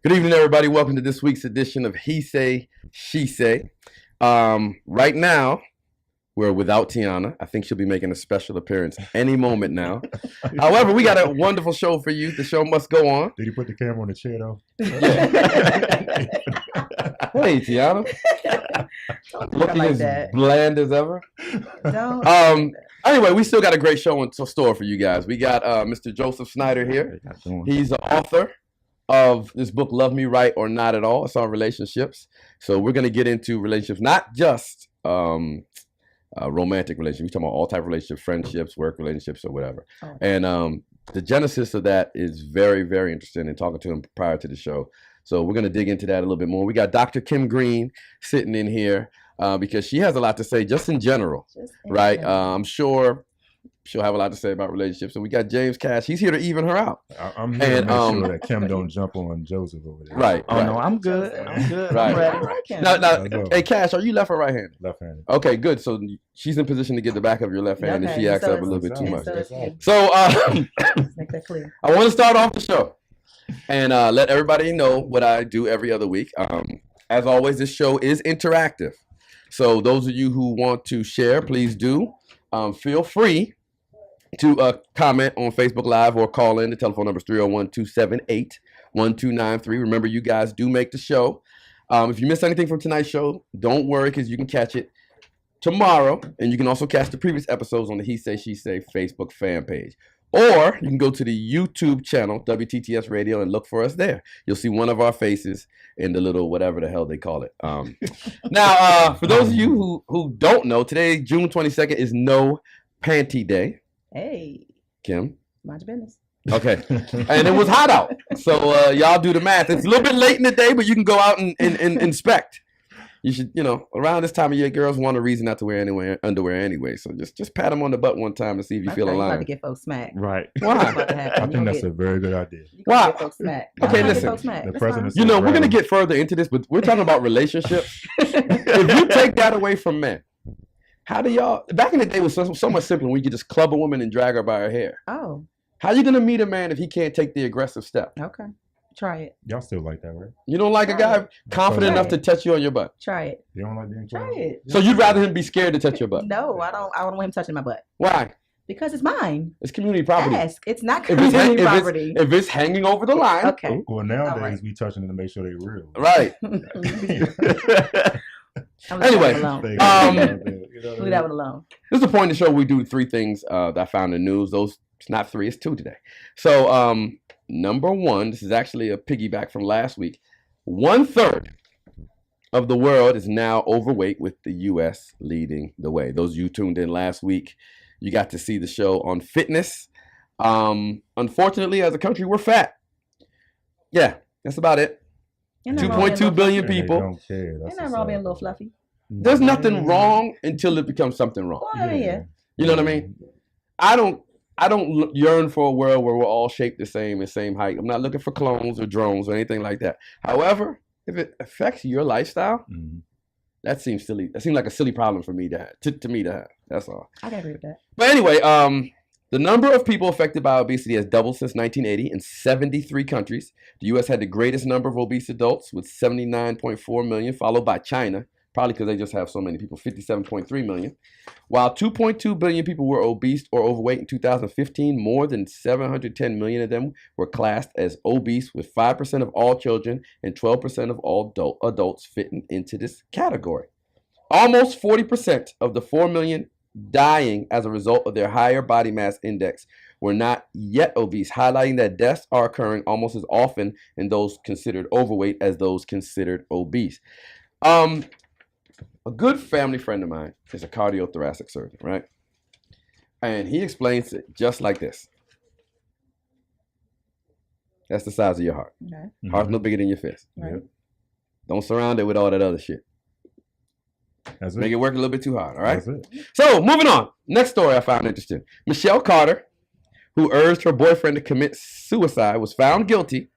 Good evening, everybody. Welcome to this week's edition of He Say, She Say. Right now, we're without Tiana. I think she'll be making a special appearance any moment now. However, we got a wonderful show for you. The show must go on. Did he put the camera on the chair, though? Hey, Tiana. Looking like as that. bland as ever. Don't. Anyway, we still got a great show in store for you guys. We got Mr. Joseph Snyder here. He's the author of this book, Love Me Right or Not at All. It's on relationships. So we're going to get into relationships, not just romantic relationships. We're talking about all type of relationships, friendships, work relationships, or whatever. Oh. And the genesis of that is very, very interesting, and talking to him prior to the show. So we're going to dig into that a little bit more. We got Dr. Kim Green sitting in here because she has a lot to say just in general, right? I'm sure she'll have a lot to say about relationships. And we got James Cash. He's here to even her out. I'm here to make sure that Kim don't jump on Joseph over there. Right. Oh, no, I'm good. I'm good. Right. I'm ready. Now, hey, Cash, are you left or right-handed? Left-handed. Okay, good. So she's in position to get the back of your left hand if she acts up a little bit too much. So make that clear. I want to start off the show and let everybody know what I do every other week. As always, this show is interactive. So those of you who want to share, please do. Feel free to comment on Facebook Live or call in. The telephone number is 301-278-1293. Remember, you guys do make the show. If you miss anything from tonight's show, don't worry, because you can catch it tomorrow. And you can also catch the previous episodes on the He Say, She Say Facebook fan page. Or you can go to the YouTube channel, WTTS Radio, and look for us there. You'll see one of our faces in the little whatever the hell they call it. Now, for those of you who don't know, today, June 22nd, is No Panty Day. Hey, Kim? mind your business. Okay. And it was hot out. So y'all do the math. It's a little bit late in the day, but you can go out and inspect. You should, around this time of year, girls want a reason not to wear underwear anyway. So just pat them on the butt one time and see if you feel aligned. You're about to get folks smacked. Right. Why? I think that's a very good idea. Why? Get folks smacked. Okay, listen. The president. We're going to get further into this, but we're talking about relationships. If you take that away from men, how do y'all? Back in the day, it was so much simpler when you could just club a woman and drag her by her hair. Oh. How you gonna meet a man if he can't take the aggressive step? Okay. Try it. Y'all still like that, right? You don't like a guy confident enough to touch you on your butt? Try it. You don't like being Try it. So you'd rather him be scared to touch your butt? No, I don't want him touching my butt. Why? Because it's mine. It's community property. Ask. It's not community property. If it's hanging over the line. Okay. Well, nowadays we touching them to make sure they're real. Right. Anyway, leave that one alone. This is the point of the show. We do three things that I found in the news. It's not three, it's two today. So number one, this is actually a piggyback from last week. 1/3 of the world is now overweight, with the U.S. leading the way. Those of you tuned in last week, you got to see the show on fitness. Unfortunately, as a country, we're fat. Yeah, that's about it. 2.2 billion people. Don't care. Ain't nothing wrong being a little fluffy. There's nothing wrong until it becomes something wrong. Well, yeah. You know what I mean? I don't yearn for a world where we're all shaped the same and same height. I'm not looking for clones or drones or anything like that. However, if it affects your lifestyle, that seems silly. That seems like a silly problem for me to have. To me to have. That's all. I can agree with that. But anyway, the number of people affected by obesity has doubled since 1980 in 73 countries. The U.S. had the greatest number of obese adults with 79.4 million, followed by China, probably because they just have so many people, 57.3 million. While 2.2 billion people were obese or overweight in 2015, more than 710 million of them were classed as obese, with 5% of all children and 12% of all adults fitting into this category. Almost 40% of the 4 million dying as a result of their higher body mass index were not yet obese, highlighting that deaths are occurring almost as often in those considered overweight as those considered obese. A good family friend of mine is a cardiothoracic surgeon, right? And he explains it just like this. That's the size of your heart. Okay. Heart's no bigger than your fist. Right. Don't surround it with all that other shit. That's it. Make it work a little bit too hard, all right? That's it. So, moving on. Next story I found interesting. Michelle Carter, who urged her boyfriend to commit suicide, was found guilty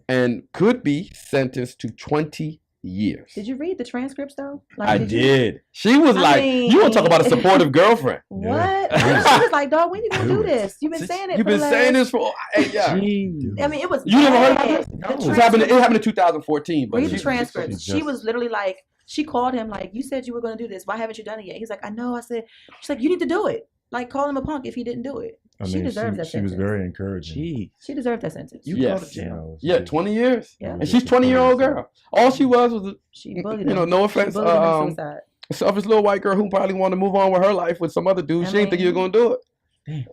and could be sentenced to 20 years. Did you read the transcripts though? I you- did. She was I like, mean- you want to talk about a supportive girlfriend. What? Yeah. She was like, dog, when you gonna do this? You've been saying it. You've for been the saying last- this for, yeah. I mean, it was. You never heard bad. about this? The No. transcripts- It happened in 2014. But Read the she- transcripts. she She just- was literally like, she called him like, you said you were going to do this. Why haven't you done it yet? He's like, I know. I said, she's like, you need to do it. Like, call him a punk if he didn't do it. I She mean, deserves that she was sentence. very encouraging. Gee, She deserved that sentence. you Yes. go to jail. Yeah, 20 years. Yeah. And she's 20-year-old girl. All she was a, She bullied him. no She offense, bullied him into suicide. a selfish little white girl who probably wanted to move on with her life with some other dude. I She didn't think you were mean- going to do it.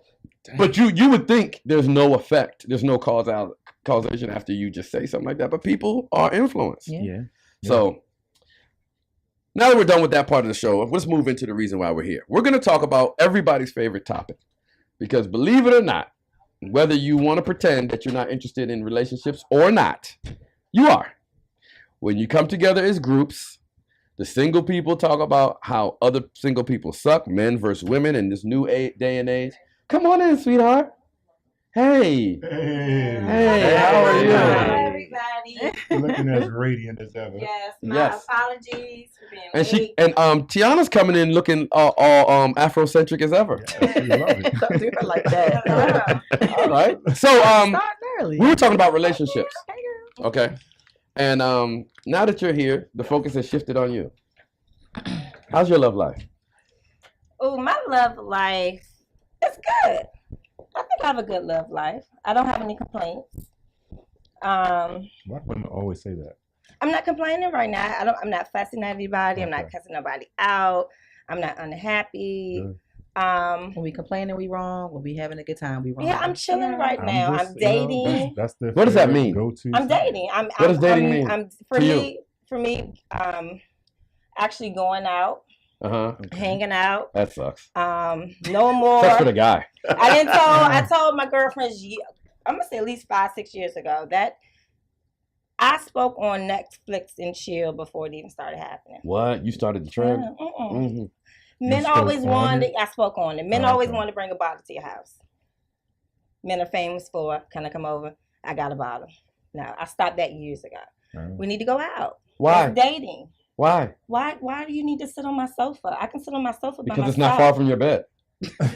Damn. But you would think there's no effect. There's no causation after you just say something like that. But people are influenced. Yeah. Yeah. So now that we're done with that part of the show, let's move into the reason why we're here. We're going to talk about everybody's favorite topic. Because believe it or not, whether you want to pretend that you're not interested in relationships or not, you are. When you come together as groups, the single people talk about how other single people suck, men versus women in this new day and age. Come on in, sweetheart. Hey. Hey, how are you? Hi, everybody. You're looking as radiant as ever. Yes, my Yes. apologies for being And late. Tiana's coming in looking all Afrocentric as ever. Yeah, we love it. Don't do her like that. All right. So Start early. we were talking about relationships. Hey, girl. Okay. And now that you're here, the focus has shifted on you. How's your love life? Oh, my love life is good. I think I have a good love life. I don't have any complaints. Why do women always say that? I'm not complaining right now. I'm not fussing at anybody. I'm not Okay. cussing nobody out. I'm not unhappy. Good. When we complaining, we wrong. When we having a good time, we wrong. Yeah, I'm chilling right now. just, I'm you know, dating. that's the What does that favorite mean? Go-to I'm sign. dating. What does dating mean for to me, actually going out, Uh-huh. hanging out. That sucks. No more. Sucks for the guy. I told my girlfriends, I'm gonna say at least 5-6 years ago, that I spoke on Netflix and chill before it even started happening. What? You started the trend? Mm-mm. Hmm. Men spoke always on wanted. it? I spoke on it. Men Oh, always okay. wanted to bring a bottle to your house. Men are famous for, can I come over? I got a bottle. No, I stopped that years ago. We need to go out. Why? That's dating. Why? Why do you need to sit on my sofa? I can sit on my sofa by Because it's myself. not far from your bed. But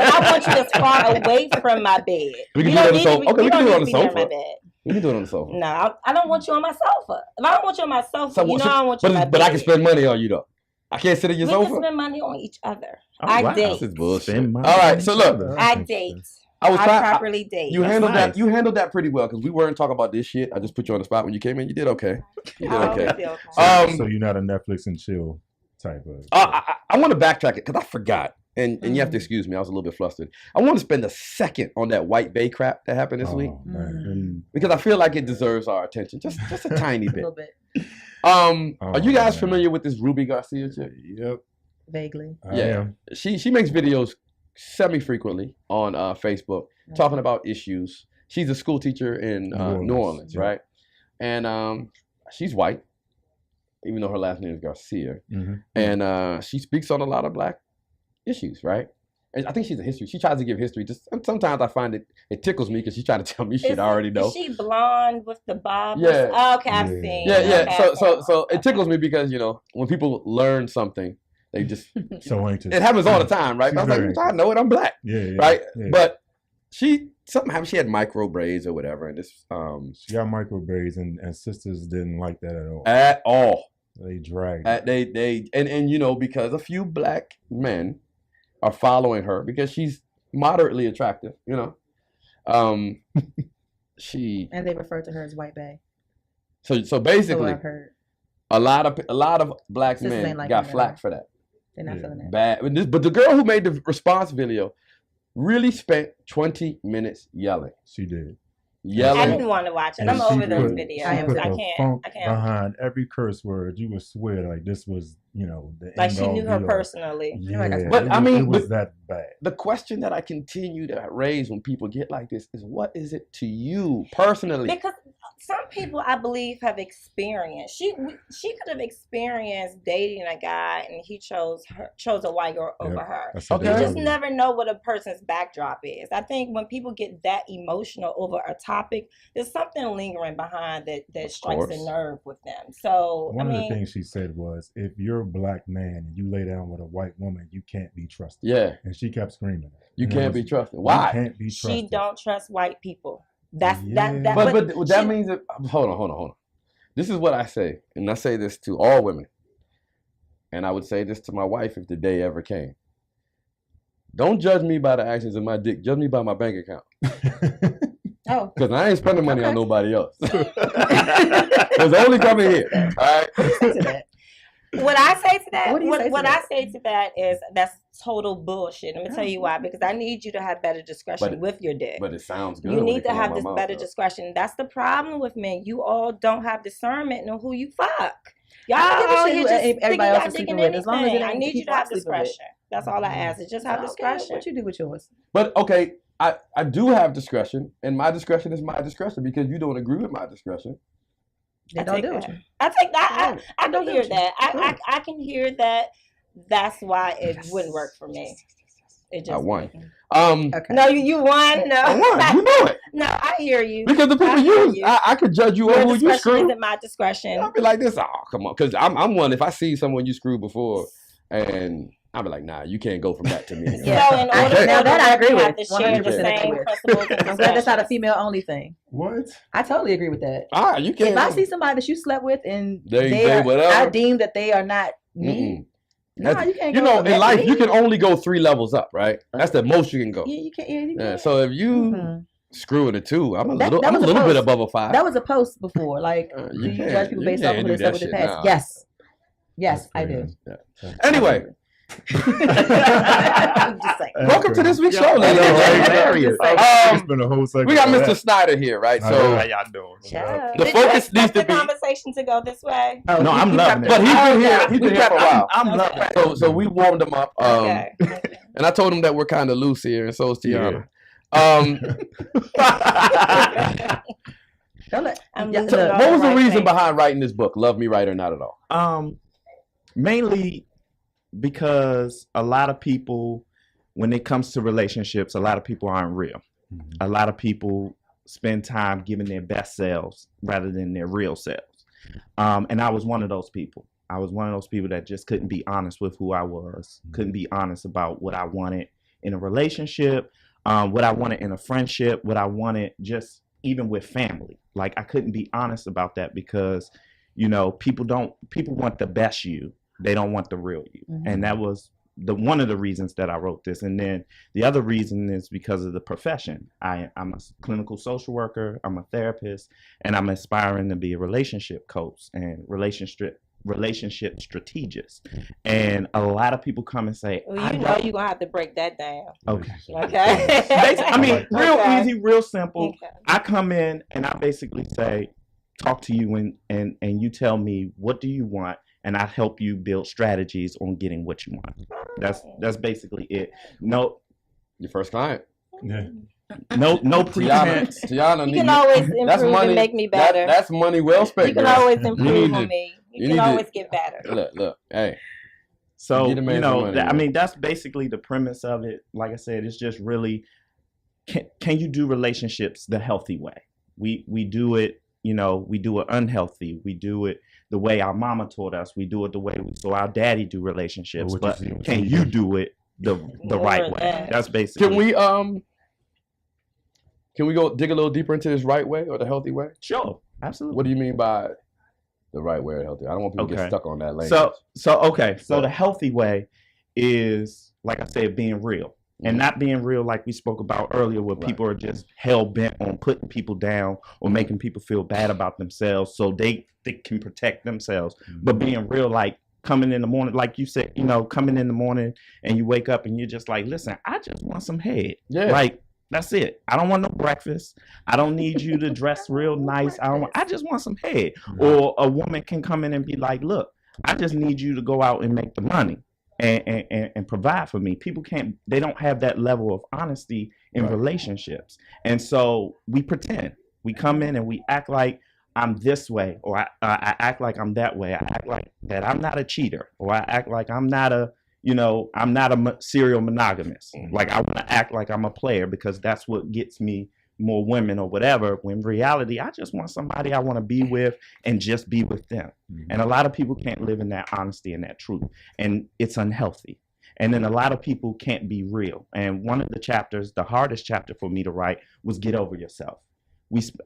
I want you as far away from my bed. We can You do it don't on the need sofa. to- Okay, we you can don't do it on need the to be near sofa. my bed. We can do it on the sofa. No, I don't want you on my sofa. If I don't want you on my sofa, you know I don't want you on my bed. But I can spend money on you though. I can't sit in your We sofa. can spend money on each other. Oh, I wow. date. This is bullshit. Spend money All right, on so each look, other. I That's date. interesting. I was I trying. properly date. You That's handled nice. that. You handled that pretty well because we weren't talking about this shit. I just put you on the spot when you came in. You did okay. You did I okay. always feel okay. So you're not a Netflix and chill type of. I want to backtrack it because I forgot, and you have to excuse me. I was a little bit flustered. I want to spend a second on that White Bay crap that happened this week Man. because I feel like it deserves our attention, just a tiny a bit. little bit, Are you guys man. familiar with this Ruby Garcia chick? Yep. vaguely. I Yeah. am. She makes videos semi-frequently on Facebook talking about issues. She's a school teacher in New Orleans, yeah. right? And she's white, even though her last name is Garcia. Mhm. And she speaks on a lot of black issues, right? And I think she's a history. She tries to give history. Just sometimes I find it tickles me because she's trying to tell me shit I already know. Is she blonde with the bob? Yeah. Oh, okay, I've Yeah. seen. Yeah, yeah. Okay, So okay. it tickles me because when people learn something, they just So anxious. it happens all the time, right? She's But I was very like, I know it. I'm black, Yeah, yeah. right? Yeah. But something happened. She had micro braids or whatever, and this She got micro braids, and sisters didn't like that at all. at all. They dragged. They and because a few black men are following her because she's moderately attractive, she And they refer to her as White Bay. so So basically I've heard. a lot of black Sisters men ain't like got me, flack though. for that. They're not Yeah. feeling that. Bad. But the girl who made the response video really spent 20 minutes yelling. She did. I Yelling. didn't want to watch it. And I'm she over those put- videos. She I am put too. I the can't. funk I can't. behind every curse word. You would swear like this was, the Like end she all, knew her be all. personally. Yeah, Like I- But, it I was- mean, it was but- that bad. The question that I continue to raise when people get like this is what is it to you personally? Because some people I believe have experienced. She could have experienced dating a guy and he chose a white girl over her. Okay. You just never know what a person's backdrop is. I think when people get that emotional over a topic, there's something lingering behind that strikes a nerve with them. So one of the things she said was, if you're a black man and you lay down with a white woman, you can't be trusted. Yeah. And she kept screaming. You can't be trusted. Why? You can't be trusted. She don't trust white people. That's that. But that means that, hold on. This is what I say, and I say this to all women, and I would say this to my wife if the day ever came. Don't judge me by the actions of my dick. Judge me by my bank account. Oh, because I ain't spending money on nobody else. It's only coming here. All right. What I say to that, what I say to that is that's total bullshit. Let me tell you why. Because I need you to have better discretion with your dick. But it sounds good. You need to have this better discretion. That's the problem with men. You all don't have discernment on who you fuck. Y'all all here just thinking y'all digging anything. As long as I need you to have discretion. That's all I ask. Is just have discretion. What you do with yours? But okay, I do have discretion, and my discretion is my discretion because you don't agree with my discretion. They don't do it. I take that. I can hear that. I can hear that. That's why it wouldn't work for me. It just I won. Okay. No, you won. No, I won. You know it. No, I hear you. Because the people I could judge you over who you screwed. Isn't my discretion. I'll be like this. Oh, come on, because I'm one. If I see someone you screwed before, and I'll be like, nah, you can't go from that to me. Yeah. So in order now that I agree with, to share the same principles. I'm glad that's not a female only thing. What? I totally agree with that. You can't. If I see somebody that you slept with and whatever. I deem that they are not me. No, you can't. You know, in life, you can only go 3 levels up, right? That's the most you can go. Yeah, you can't. Yeah, so if you screwing a 2, I'm a little bit above a 5. That was a post before. Like, do you judge people based off of who they slept with in the past? Nah. Yes, I do. Yeah. Anyway. I'm just saying. Welcome to this week's show, ladies and gentlemen. It's been a whole segment. We got Mr. Snyder here, right? So how y'all doing? The focus needs to be conversation to go this way. Oh, no, I'm loving it. But he's been here. He's been here for a while. I'm loving it. So we warmed him up. And I told him that we're kind of loose here, and so is Tiana. What was the reason behind writing this book, Love Me Right or Not at All? Mainly because a lot of people, when it comes to relationships, a lot of people aren't real. Mm-hmm. A lot of people spend time giving their best selves rather than their real selves. And I was one of those people. I was one of those people that just couldn't be honest with who I was, couldn't be honest about what I wanted in a relationship, what I wanted in a friendship, what I wanted just even with family. Like, I couldn't be honest about that because, you know, people want the best you. They don't want the real you. Mm-hmm. And that was one of the reasons that I wrote this. And then the other reason is because of the profession. I'm a clinical social worker, I'm a therapist, and I'm aspiring to be a relationship coach and relationship strategist. And a lot of people come and say, well, you know you're going to have to break that down. Okay. I mean, real easy, real simple. Okay. I come in and I basically say, talk to you and you tell me, what do you want? And I help you build strategies on getting what you want. That's basically it. No, your first client. Yeah. No pretense. Tiana, you can always improve and make me better. That's money well spent. You can always improve on me. You can always get better. Look, hey. So, you know, I mean, that's basically the premise of it. Like I said, it's just really, can you do relationships the healthy way? We do it, you know, we do it unhealthy. We do it the way our mama taught us. We do it the way we saw our daddy do relationships. But can you do it the right way? That's basically. Can we go dig a little deeper into this right way or the healthy way? Sure, absolutely. What do you mean by the right way or healthy? I don't want people to get stuck on that language. So the healthy way is, like I said, being real. And not being real like we spoke about earlier, where people are just hell-bent on putting people down or making people feel bad about themselves so they can protect themselves. But being real, like coming in the morning, like you said, you know, coming in the morning and you wake up and you're just like, listen, I just want some head. Yeah. Like, that's it. I don't want no breakfast. I don't need you to dress real nice. I just want some head. Or a woman can come in and be like, look, I just need you to go out and make the money. And provide for me. People they don't have that level of honesty in relationships. And so we pretend. We come in and we act like I'm this way, or I act like I'm that way. I act like that I'm not a cheater, or I act like I'm not a, I'm not a serial monogamous. Like I want to act like I'm a player because that's what gets me more women or whatever. When in reality, I just want somebody I want to be with and just be with them. And a lot of people can't live in that honesty and that truth, and it's unhealthy. And then a lot of people can't be real. And one of the chapters, the hardest chapter for me to write, was Get Over Yourself.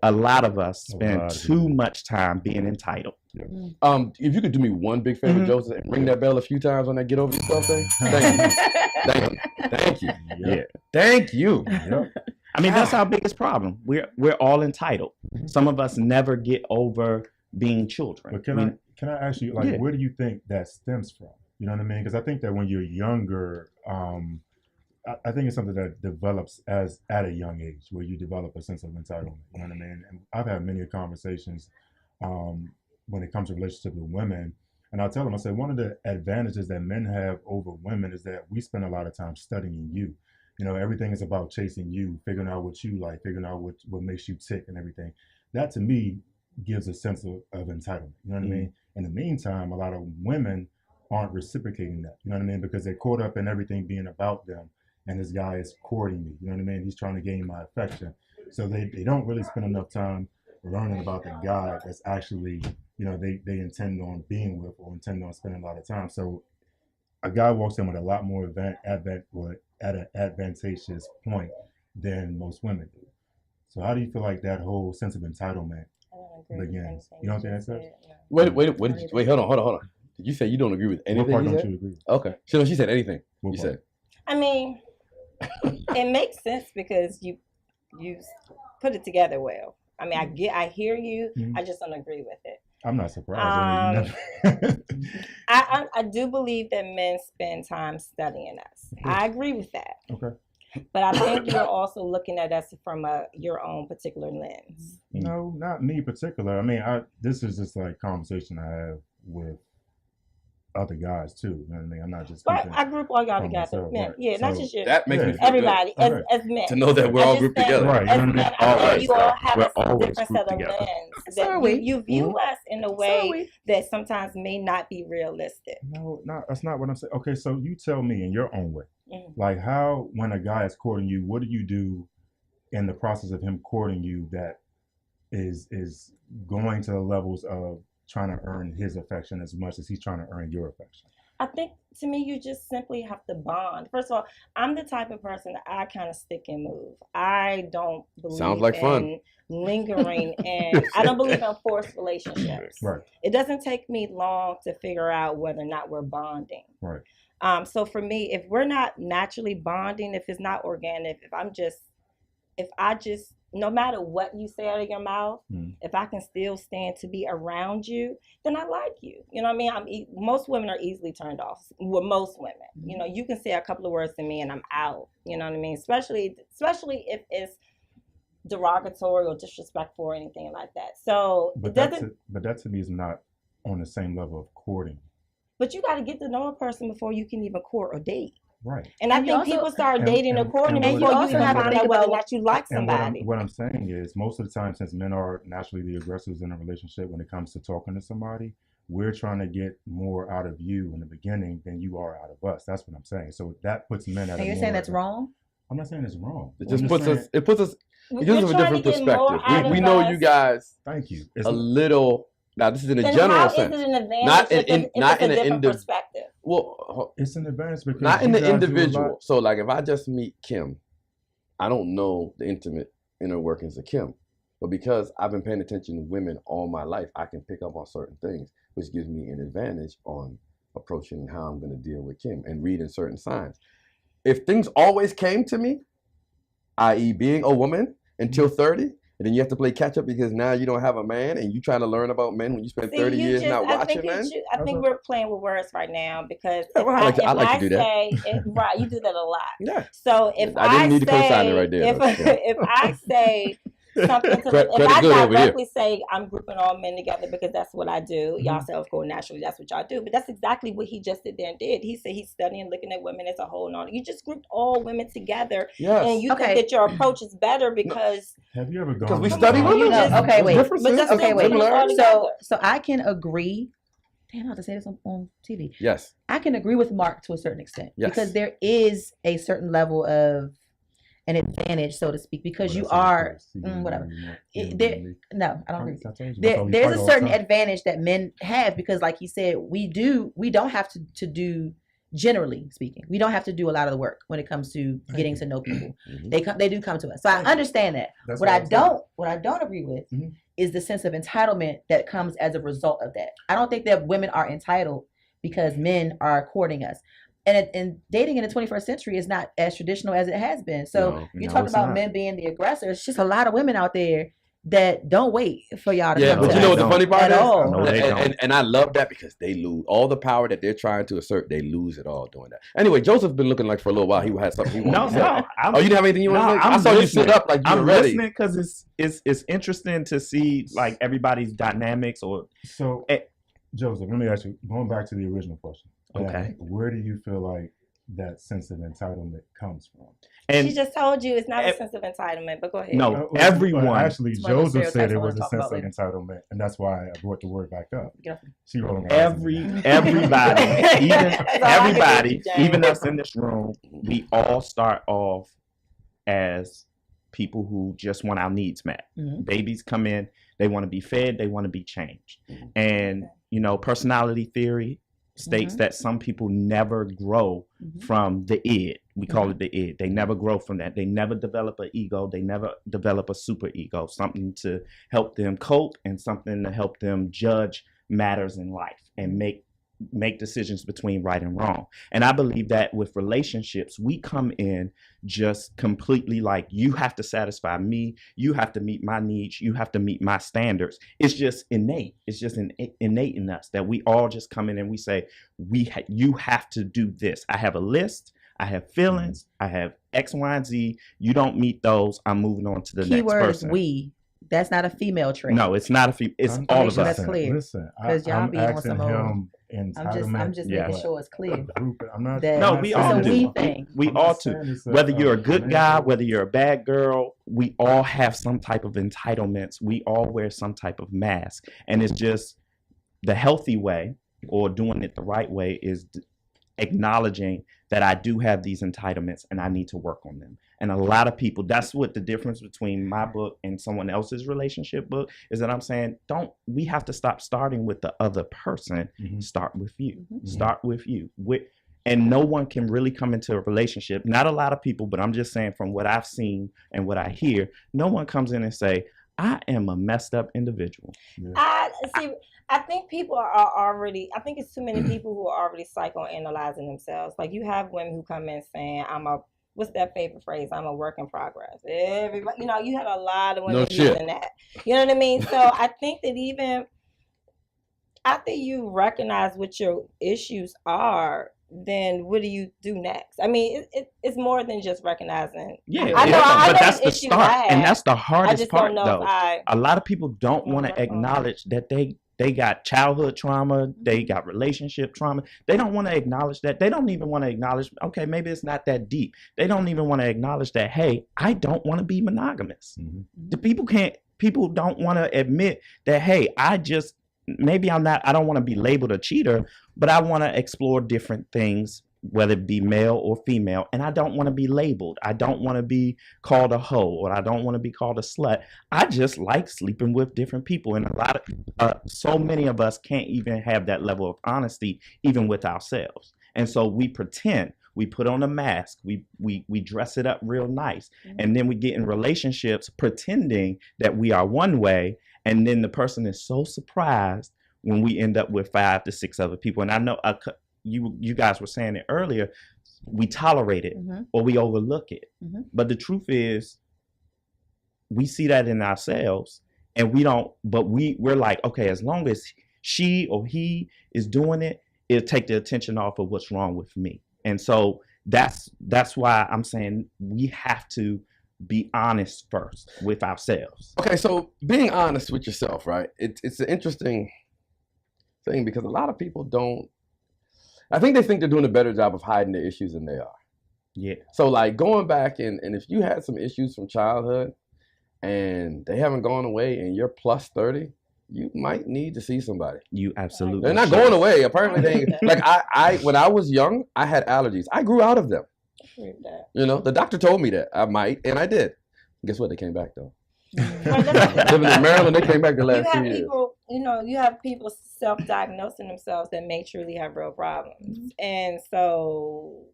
A lot of us spend too much time being entitled. Yeah. If you could do me one big favor, Joseph, and ring that bell a few times on that Get Over Yourself thing. Thank you. Thank you. Yeah. Thank you. Yep. I mean, that's our biggest problem. We're all entitled. Some of us never get over being children. But can I ask you, like, where do you think that stems from? You know what I mean? Because I think that when you're younger, I think it's something that develops at a young age, where you develop a sense of entitlement. You know what I mean? And I've had many conversations when it comes to relationships with women, and I'll tell them, I say, one of the advantages that men have over women is that we spend a lot of time studying you. You know, everything is about chasing you, figuring out what you like, figuring out what makes you tick and everything. That to me gives a sense of entitlement. You know what I mean? In the meantime, a lot of women aren't reciprocating that. You know what I mean? Because they're caught up in everything being about them. And this guy is courting me. You know what I mean? He's trying to gain my affection. So they don't really spend enough time learning about the guy that's actually, they intend on being with or intend on spending a lot of time. So a guy walks in with a lot more at an advantageous point than most women do. So how do you feel like that whole sense of entitlement begins? You don't think that's it? Wait, hold on. Did you say you don't agree with anything? What part don't you agree with? Okay. She said anything. What you said. I mean, it makes sense because you put it together well. I mean, I hear you. I just don't agree with it. I'm not surprised. I do believe that men spend time studying us. I agree with that. Okay. But I think you're also looking at us from your own particular lens. No, not me particular. I mean, this is just like conversation I have with other guys too. You know what I mean? I'm not just. Right. I group all y'all together. Myself, Men. right. Yeah, not just you. That makes me feel everybody good. as men. To know that we're all grouped together. Right. As men, I know you all have We're a always different grouped set of together. lens. So are That we. you view us in a way that sometimes may not be realistic. No, that's not what I'm saying. Okay, so you tell me in your own way, like how when a guy is courting you, what do you do in the process of him courting you that is going to the levels of trying to earn his affection as much as he's trying to earn your affection? I think to me, you just simply have to bond. First of all, I'm the type of person that I kind of stick and move. I don't believe in lingering and I don't believe in forced relationships. Right. It doesn't take me long to figure out whether or not we're bonding. Right. So for me, if we're not naturally bonding, if it's not organic, if I just, no matter what you say out of your mouth, if I can still stand to be around you, then I like you. You know what I mean? Most women are easily turned off. Well, most women, you can say a couple of words to me and I'm out. You know what I mean? Especially if it's derogatory or disrespectful or anything like that. So but that to me is not on the same level of courting. But you got to get to know a person before you can even court or date. Right. And I think people start dating or courting before you even find out whether or not you like somebody. What I'm saying is, most of the time, since men are naturally the aggressors in a relationship when it comes to talking to somebody, we're trying to get more out of you in the beginning than you are out of us. That's what I'm saying. So that puts men at. And you're saying that's wrong? I'm not saying it's wrong. It gives us a different perspective. We know you guys. Thank you. A little. Now this is in a general sense. Is it an advantage? Not in an perspective. Well, it's an advantage because not in the individual. So like if I just meet Kim, I don't know the intimate inner workings of Kim, but because I've been paying attention to women all my life, I can pick up on certain things, which gives me an advantage on approaching how I'm going to deal with Kim and reading certain signs. If things always came to me, i.e. being a woman until 30, and then you have to play catch up because now you don't have a man and you trying to learn about men when you spend 30 years not watching men. I think we're playing with words right now because I like to do that. Right, you do that a lot. Yeah. So if I didn't need to co-sign it right there. If I say something to Credit if I good over here. directly say I'm grouping all men together because that's what I do, y'all self go naturally, that's what y'all do. But that's exactly what he just did there and did. He said he's studying, looking at women as a whole and all. You just grouped all women together, and you think that your approach is better because have you ever gone? Because we study women. Okay, wait. Okay, wait. So I can agree. Damn, I have to say this on TV. Yes. I can agree with Mark to a certain extent because Yes. there is a certain level of an advantage, so to speak, because you are whatever. No, I don't agree. There's a certain advantage that men have because, like he said, we don't have to do. Generally speaking, we don't have to do a lot of the work when it comes to getting to know people. They do come to us. So I understand that. What I don't agree with is the sense of entitlement that comes as a result of that. I don't think that women are entitled because men are courting us. And dating in the 21st century is not as traditional as it has been. So you talk about men being the aggressors. It's just a lot of women out there that don't wait for y'all to come but to you know us what the funny part at is? all. No, they don't. And I love that because they lose all the power that they're trying to assert. They lose it all doing that. Anyway, Joseph's been looking like for a little while. He had something he wanted to say. Oh, you didn't have anything you wanted to say? I saw you sit up like you were ready. I'm listening because it's interesting to see like everybody's dynamics or. So, Joseph, let me ask you. Going back to the original question. Okay. Where do you feel like that sense of entitlement comes from? And she just told you it's not a sense of entitlement, but go ahead. No, everyone. Actually, Joseph said it was a sense of entitlement, and that's why I brought the word back up. She wrote everybody, even us in this room, we all start off as people who just want our needs met. Babies come in, they want to be fed, they want to be changed. And, personality theory states that some people never grow from the id. We call it the id. They never grow from that. They never develop an ego. They never develop a super ego, something to help them cope and something to help them judge matters in life and make decisions between right and wrong. And I believe that with relationships, we come in just completely like, you have to satisfy me, you have to meet my needs, you have to meet my standards. It's just innate. It's just innate in us that we all just come in and we say, you have to do this. I have a list, I have feelings, I have X, Y, and Z. You don't meet those, I'm moving on to the next person. Keyword we. That's not a female trait. No, it's not a female. It's all of us. That's clear. Listen, I'm asking him I'm just making sure it's clear. We all do. We all do. Whether you're a good guy, whether you're a bad girl, we all have some type of entitlements. We all wear some type of mask. And it's just the healthy way or doing it the right way is acknowledging that I do have these entitlements and I need to work on them. And a lot of people, that's what the difference between my book and someone else's relationship book is, that I'm saying, we have to stop starting with the other person. Start with you. Start with you. And no one can really come into a relationship. Not a lot of people, but I'm just saying from what I've seen and what I hear, no one comes in and say, I am a messed up individual. I think people are already, I think it's too many people who are already psychoanalyzing themselves. Like you have women who come in saying, what's that favorite phrase? I'm a work in progress. Everybody, you had a lot of women using that. You know what I mean? So I think that even after you recognize what your issues are, then what do you do next? I mean, it's more than just recognizing. Yeah, but that's the start, and that's the hardest part, though. A lot of people don't want to acknowledge that they got childhood trauma, they got relationship trauma. They don't want to acknowledge that. They don't even want to acknowledge, okay, maybe it's not that deep. They don't even want to acknowledge that, hey, I don't want to be monogamous. The people don't want to admit that, hey, I don't want to be labeled a cheater, but I want to explore different things, whether it be male or female, and I don't want to be labeled. I don't want to be called a hoe, or I don't want to be called a slut. I just like sleeping with different people, and so many of us can't even have that level of honesty, even with ourselves. And so we pretend. We put on a mask. We dress it up real nice, and then we get in relationships pretending that we are one way, and then the person is so surprised when we end up with 5 to 6 other people. And I know you guys were saying it earlier, we tolerate it or we overlook it. But the truth is, we see that in ourselves, and we don't, but we're like, okay, as long as she or he is doing it, it'll take the attention off of what's wrong with me. And so that's why I'm saying we have to be honest first with ourselves. Okay, so being honest with yourself, right? It's an interesting thing because a lot of people don't. I think they think they're doing a better job of hiding their issues than they are. Yeah. So like going back and if you had some issues from childhood and they haven't gone away and you're plus 30, you might need to see somebody. You absolutely. They're not going away. Apparently they like I when I was young, I had allergies. I grew out of them. You know, the doctor told me that I might, and I did. Guess what? They came back though. Living in Maryland, they came back the last 2 years. People, you have people self-diagnosing themselves that may truly have real problems, and so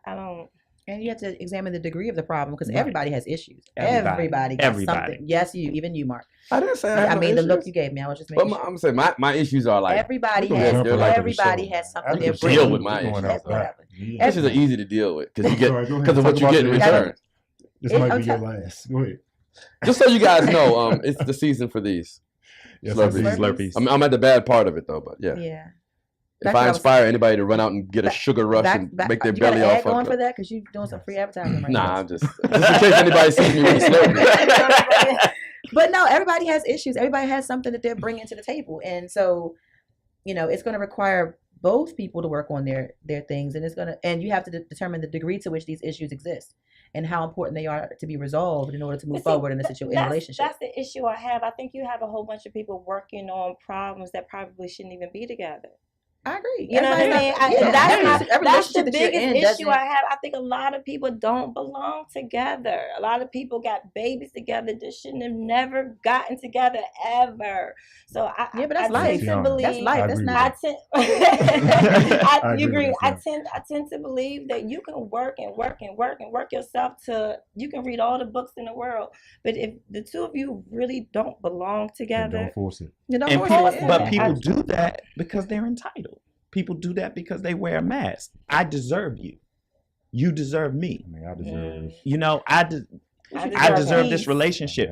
I don't. And you have to examine the degree of the problem because everybody has issues. Everybody got something. Yes, even you, Mark. I didn't say I mean, no the look you gave me, I was just making sure. I'm saying my issues are like everybody has something they're bringing. Deal with my issues. Issues are easy to deal with because of what you get in return. This might be your last. Go ahead. Just so you guys know, it's the season for these Slurpees. I'm at the bad part of it though, but yeah. Yeah. If I inspire anybody to run out and get a sugar rush and make their belly all fucked up. Going for that because you're doing some free advertising right now. Nah, I'm just in case anybody sees me with a Slurpee. But no, everybody has issues. Everybody has something that they're bringing to the table, and so it's going to require both people to work on their things, and you have to determine the degree to which these issues exist and how important they are to be resolved in order to move forward in a relationship. That's the issue I have. I think you have a whole bunch of people working on problems that probably shouldn't even be together. I agree. You know what I mean? That's the biggest issue I have. I think a lot of people don't belong together. A lot of people got babies together that shouldn't have never gotten together ever. So I that's life. Tend to believe that's life. That's not. You agree? I tend to believe that you can work and work and work and work yourself to. You can read all the books in the world, but if the two of you really don't belong together, don't force it. But people do that because they're entitled. People do that because they wear a mask. I deserve you. You deserve me. I mean, I deserve. I deserve this relationship.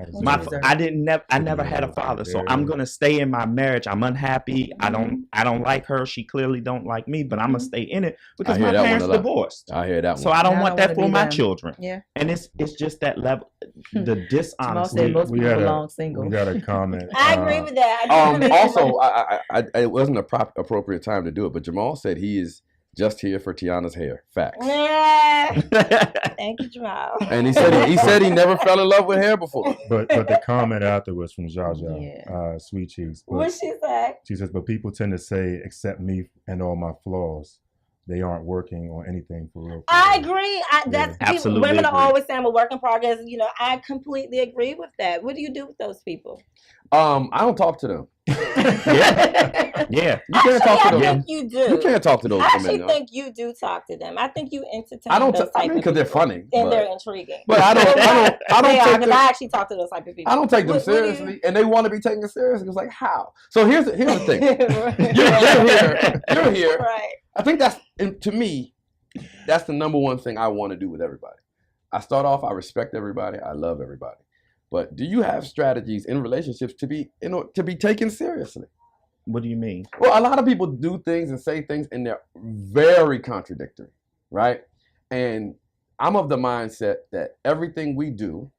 I never had a father, so I'm gonna stay in my marriage. I'm unhappy. I don't like her. She clearly don't like me, but I'm gonna stay in it because my parents divorced. I hear that one. So I don't want that for my children. Yeah. And it's just that level, the dishonesty. Most people belong single. We got a comment. I agree with that. Also, it wasn't a appropriate time to do it, but Jamal said he is just here for Tiana's hair. Facts. Thank you, Jamal. And he said he never fell in love with hair before. But the comment afterwards from Jaja, Sweet Cheeks. What she say? She says, but people tend to say, accept me and all my flaws. They aren't working on anything for real. I agree. That's absolutely. Women are always saying I'm a work in progress. I completely agree with that. What do you do with those people? I don't talk to them. Yeah. You can't talk to them. I think you do. You can't talk to those women. I actually think you do talk to them. I think you entertain. I mean, because they're funny and they're intriguing. But I don't take them. I actually talk to those type of people. I don't take them seriously, and they want to be taken seriously. It's like, how? So here's the thing. You're here. Right. I think to me, that's the number one thing I want to do with everybody. I start off, I respect everybody, I love everybody. But do you have strategies in relationships to be taken seriously? What do you mean? Well, a lot of people do things and say things and they're very contradictory, right? And I'm of the mindset that everything we do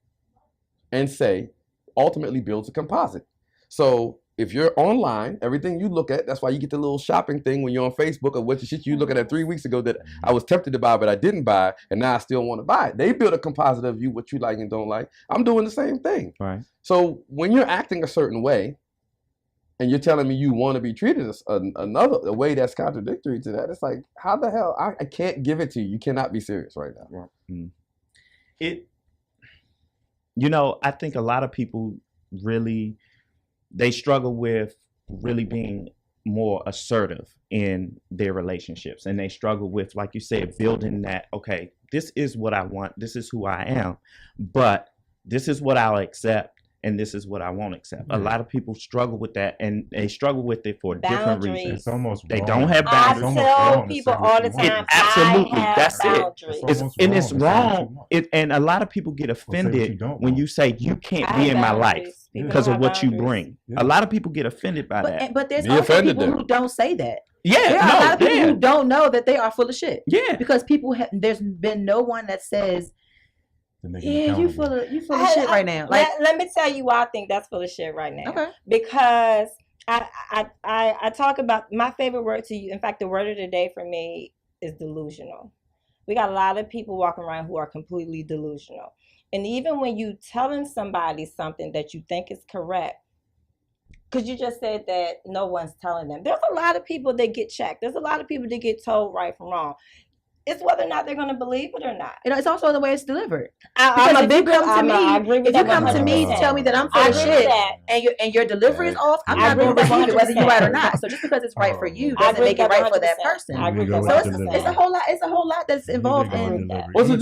and say ultimately builds a composite. So if you're online, everything you look at, that's why you get the little shopping thing when you're on Facebook of what the shit you looking at 3 weeks ago that I was tempted to buy, but I didn't buy, and now I still want to buy it. They build a composite of you, what you like and don't like. I'm doing the same thing. Right. So when you're acting a certain way, and you're telling me you want to be treated a way that's contradictory to that, it's like, how the hell? I can't give it to you. You cannot be serious right now. Right. I think a lot of people really, they struggle with really being more assertive in their relationships. And they struggle with, like you said, building that, okay, this is what I want. This is who I am. But this is what I'll accept. And this is what I won't accept. A lot of people struggle with that, and they struggle with it for different reasons. It's almost they wrong. don't have boundaries. I tell people all the time, absolutely, that's it's wrong. And a lot of people get offended when you say you can't be in my life because of what you bring. Yeah. A lot of people get offended by that. But there's also people who don't say that. Yeah, there are a lot of people who don't know that they are full of shit. Yeah, because there's been no one that says, to make you full of shit right now. Like, let me tell you why I think that's full of shit right now. Okay. Because I talk about my favorite word to you. In fact, the word of the day for me is delusional. We got a lot of people walking around who are completely delusional. And even when you telling somebody something that you think is correct, because you just said that no one's telling them. There's a lot of people that get checked. There's a lot of people that get told right from wrong. It's whether or not they're going to believe it or not. It's also the way it's delivered. Because if you come to me to tell me that I'm full of shit and your delivery is off, I'm not going to believe it whether you're right or not. So just because it's right for you doesn't make it right for that person. I agree. So it's a whole lot. It's a whole lot that's involved in helping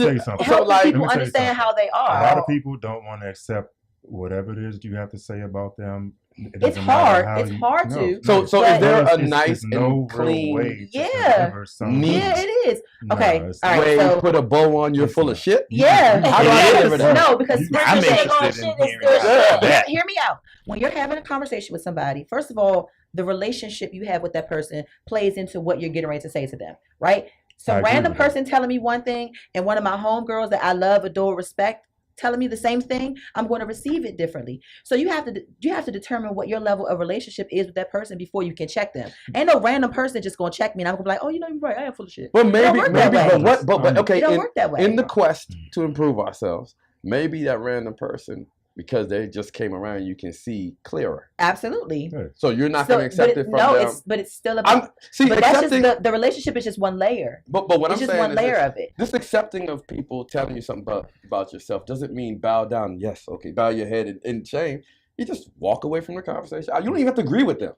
people understand how they are. A lot of people don't want to accept whatever it is you have to say about them. It's hard. It's hard to. So is there a nice and clean way to Yeah, it is. Okay. No, all right. So put a bow on you're full of shit? Yeah. How do I deliver that? No, because I'm interested in hearing that. Hear me out. When you're having a conversation with somebody, first of all, the relationship you have with that person plays into what you're getting ready to say to them, right? So random person telling me one thing and one of my homegirls that I love, adore, respect telling me the same thing, I'm going to receive it differently. So you have to determine what your level of relationship is with that person before you can check them. Ain't no random person just going to check me and I'm going to be like, oh, you know, you're right, I am full of shit. Well, maybe, but okay, it don't work that way. In the quest to improve ourselves, maybe that random person, because they just came around, you can see clearer. Absolutely. So you're not going to accept it from them. But it's still about. But that's just the relationship is just one layer. But what it's I'm just saying one layer of it. This accepting of people telling you something about yourself doesn't mean bow down. Yes, okay, bow your head in shame. You just walk away from the conversation. You don't even have to agree with them.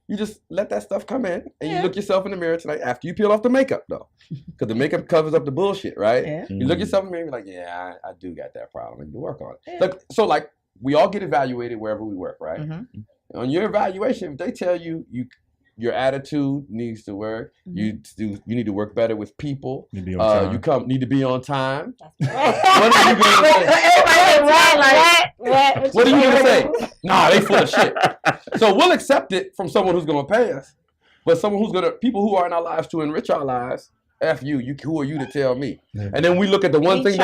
You just let that stuff come in, and you look yourself in the mirror tonight after you peel off the makeup, though, because the makeup covers up the bullshit, right? Yeah. You look yourself in the mirror and be like, yeah, I do got that problem. I need to work on it. Yeah. Like we all get evaluated wherever we work, right? Mm-hmm. On your evaluation, if they tell you your attitude needs to work, you need to work better with people. Need to be on time. Need to be on time. What are you gonna say? What are you gonna say? Nah, they full of shit. So we'll accept it from someone who's gonna pay us, but people who are in our lives to enrich our lives. F you, who are you to tell me? Yeah. And then we look at the one thing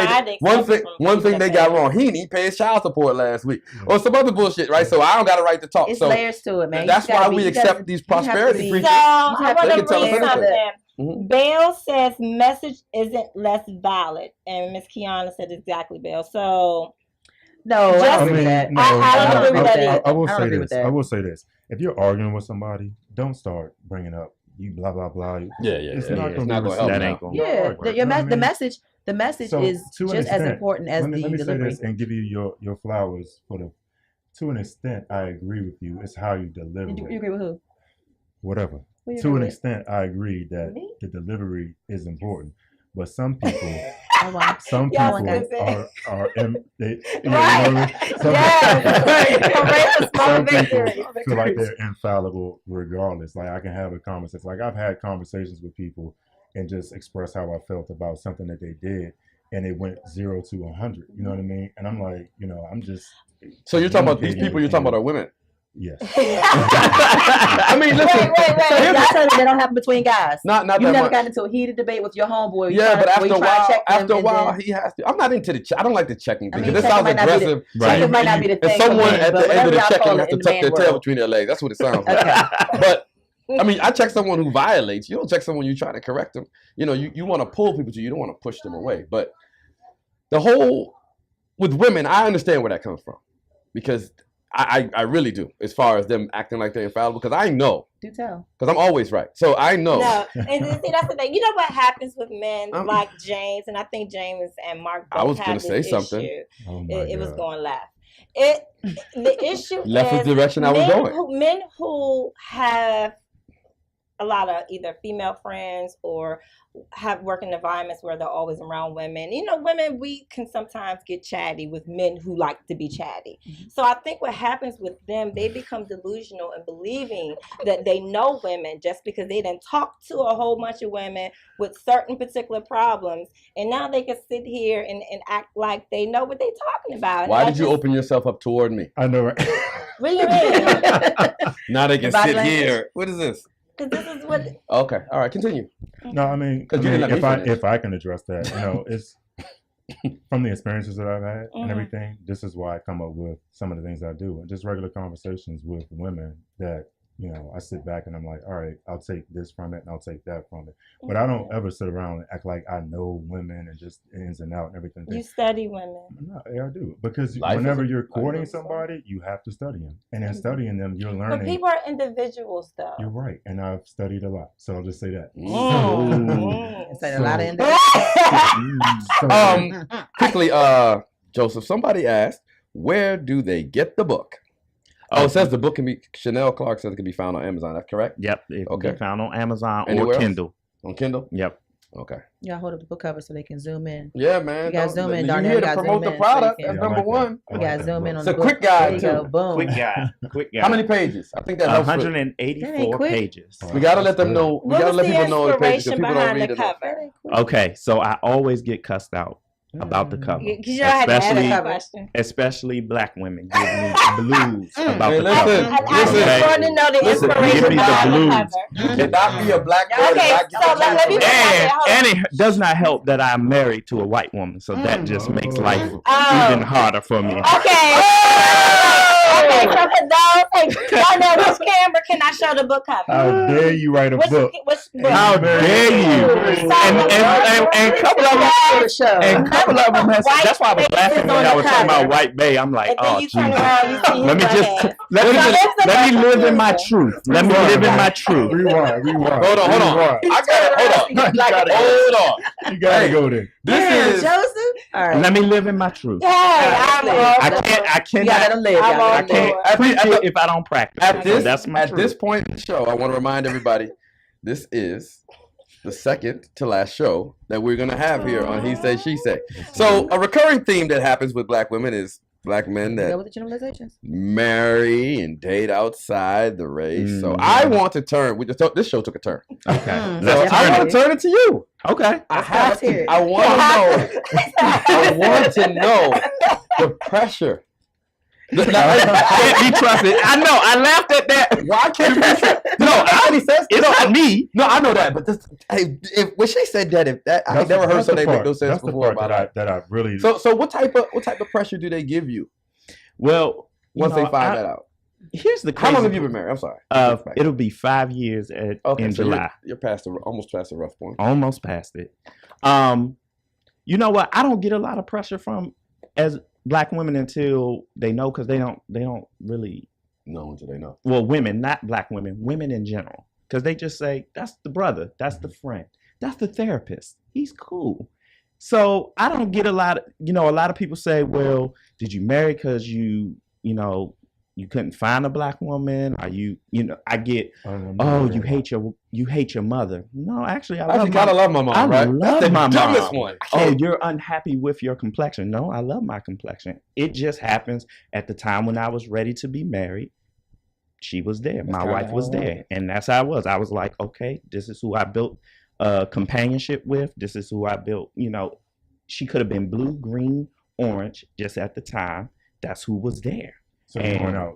they got wrong. He didn't pay his child support last week, or some other bullshit, right? So I don't got a right to talk. It's layers to it, man. That's why we accept these prosperity preachers. So I want to read something. Mm-hmm. Bale says message isn't less valid, and Miss Kiana said exactly, Bale. So no, I don't agree with that. I don't agree with that. I will say this: if you're arguing with somebody, don't start bringing up. You blah blah blah. It's not going to help. That ain't going. Yeah, the message so, is just as important as the delivery. Let me say this and give you your flowers for the. To an extent, I agree with you. It's how you deliver. You agree with who? Whatever. To an extent, I agree that the delivery is important. But some people, some people feel like they're infallible regardless. Like I can have a conversation. Like I've had conversations with people and just express how I felt about something that they did, and it went 0 to 100. You know what I mean? And I'm like, I'm just. So you're talking about these people? You're talking about are women? Yes. I mean, listen. Wait. Y'all tell me that don't happen between guys. Not you never got into a heated debate with your homeboy. Yeah, but after a while, he has to. I'm not into the. I don't like the checking thing. This sounds aggressive. It might not be the thing. And someone at the end of the checking has to tuck their tail between their legs. That's what it sounds like. But I mean, I check someone who violates. You don't check someone you try to correct them. You want to pull people to you. You don't want to push them away. But the whole with women, I understand where that comes from because. I really do, as far as them acting like they're infallible, because I know. Do tell. Because I'm always right. So I know. No, and see, that's the thing. You know what happens with men like James, and I think James and Mark both I was going to say something. Oh it was going left. The issue left is the direction I was going. Men who have a lot of either female friends or have work in environments where they're always around women. Women, we can sometimes get chatty with men who like to be chatty. Mm-hmm. So I think what happens with them, they become delusional and believing that they know women just because they didn't talk to a whole bunch of women with certain particular problems. And now they can sit here and act like they know what they're talking about. Why did you open yourself up toward me? I know, right? What do you mean? Now they can sit here. What is this? Because this is what. Okay, all right, continue. No, I mean, if I can address that, from the experiences that I've had and everything, this is why I come up with some of the things I do, and just regular conversations with women that, you know, I sit back and I'm like, all right, I'll take this from it and I'll take that from it. But I don't ever sit around and act like I know women and just ins and out and everything. You study women. No, yeah, I do. Because whenever you're courting somebody, you have to study them. And in studying them, you're learning. But people are individuals, though. You're right. And I've studied a lot. So I'll just say that. A lot of individuals. Quickly, Joseph, somebody asked, where do they get the book? Oh, it says the book can be, Chanel Clark says it can be found on Amazon. That's correct? Yep. It can be found on Amazon Anywhere or Kindle. Else? On Kindle? Yep. Okay. Y'all hold up the book cover so they can zoom in. Yeah, man. You gotta zoom in, Darnell. Darnell. You here to promote the product. That's number one. You gotta zoom in on the book. It's a quick guide, too. Boom. Quick guide. How many pages? I think that helps. 184 pages. We gotta let them know. We gotta let people know the pages because people don't read it. Okay, so I always get cussed out about the cover, especially black women give me blues about the cover. Listen, give me the blues. You cannot be a black man. And it does not help that I'm married to a white woman, so that just makes life even harder for me. Okay, so for those, Darnell, which camera can I show the book cover? How dare you write a book? How dare you? And a couple of them has. That's why I was laughing when I was talking about White Bay. I'm like, oh, Jesus. Let me live in my truth. Let me live in my truth. Rewind. Hold on. I got it. Hold on. You gotta go there. This is Joseph. All right. Let me live in my truth. I cannot live. I can't preach it if I don't practice. At this point in the show, I want to remind everybody, this is the second to last show that we're going to have here on He Said, She Said. So a recurring theme that happens with black women is black men that marry and date outside the race. So I want to turn, this show took a turn. Okay. So I want to turn it to you. Okay. I want to know the pressure. Can't be trusted. I know. I laughed at that. Why can't you be trusted? It's not me. No, I know that. But when she said that, I never heard something make no sense before about that. I really. So what type of pressure do they give you? Well, once they find that out. Here's the crazy. How long have you been married? I'm sorry. It'll be 5 years in July. You're almost past the rough point. Almost past it. You know what? I don't get a lot of pressure from as black women until they know, because they don't really know until they know. Well, women, not black women, women in general, because they just say that's the brother, that's the friend, that's the therapist. He's cool. So I don't get a lot of, a lot of people say, well, did you marry because you couldn't find a black woman? Are I get, you hate your mother. No, actually, I love my mom. I right? love my mom. One. Oh, you're unhappy with your complexion. No, I love my complexion. It just happens at the time when I was ready to be married. She was there. My wife was there. And that's how I was. I was like, okay, this is who I built companionship with. This is who I built, she could have been blue, green, orange, just at the time. That's who was there. So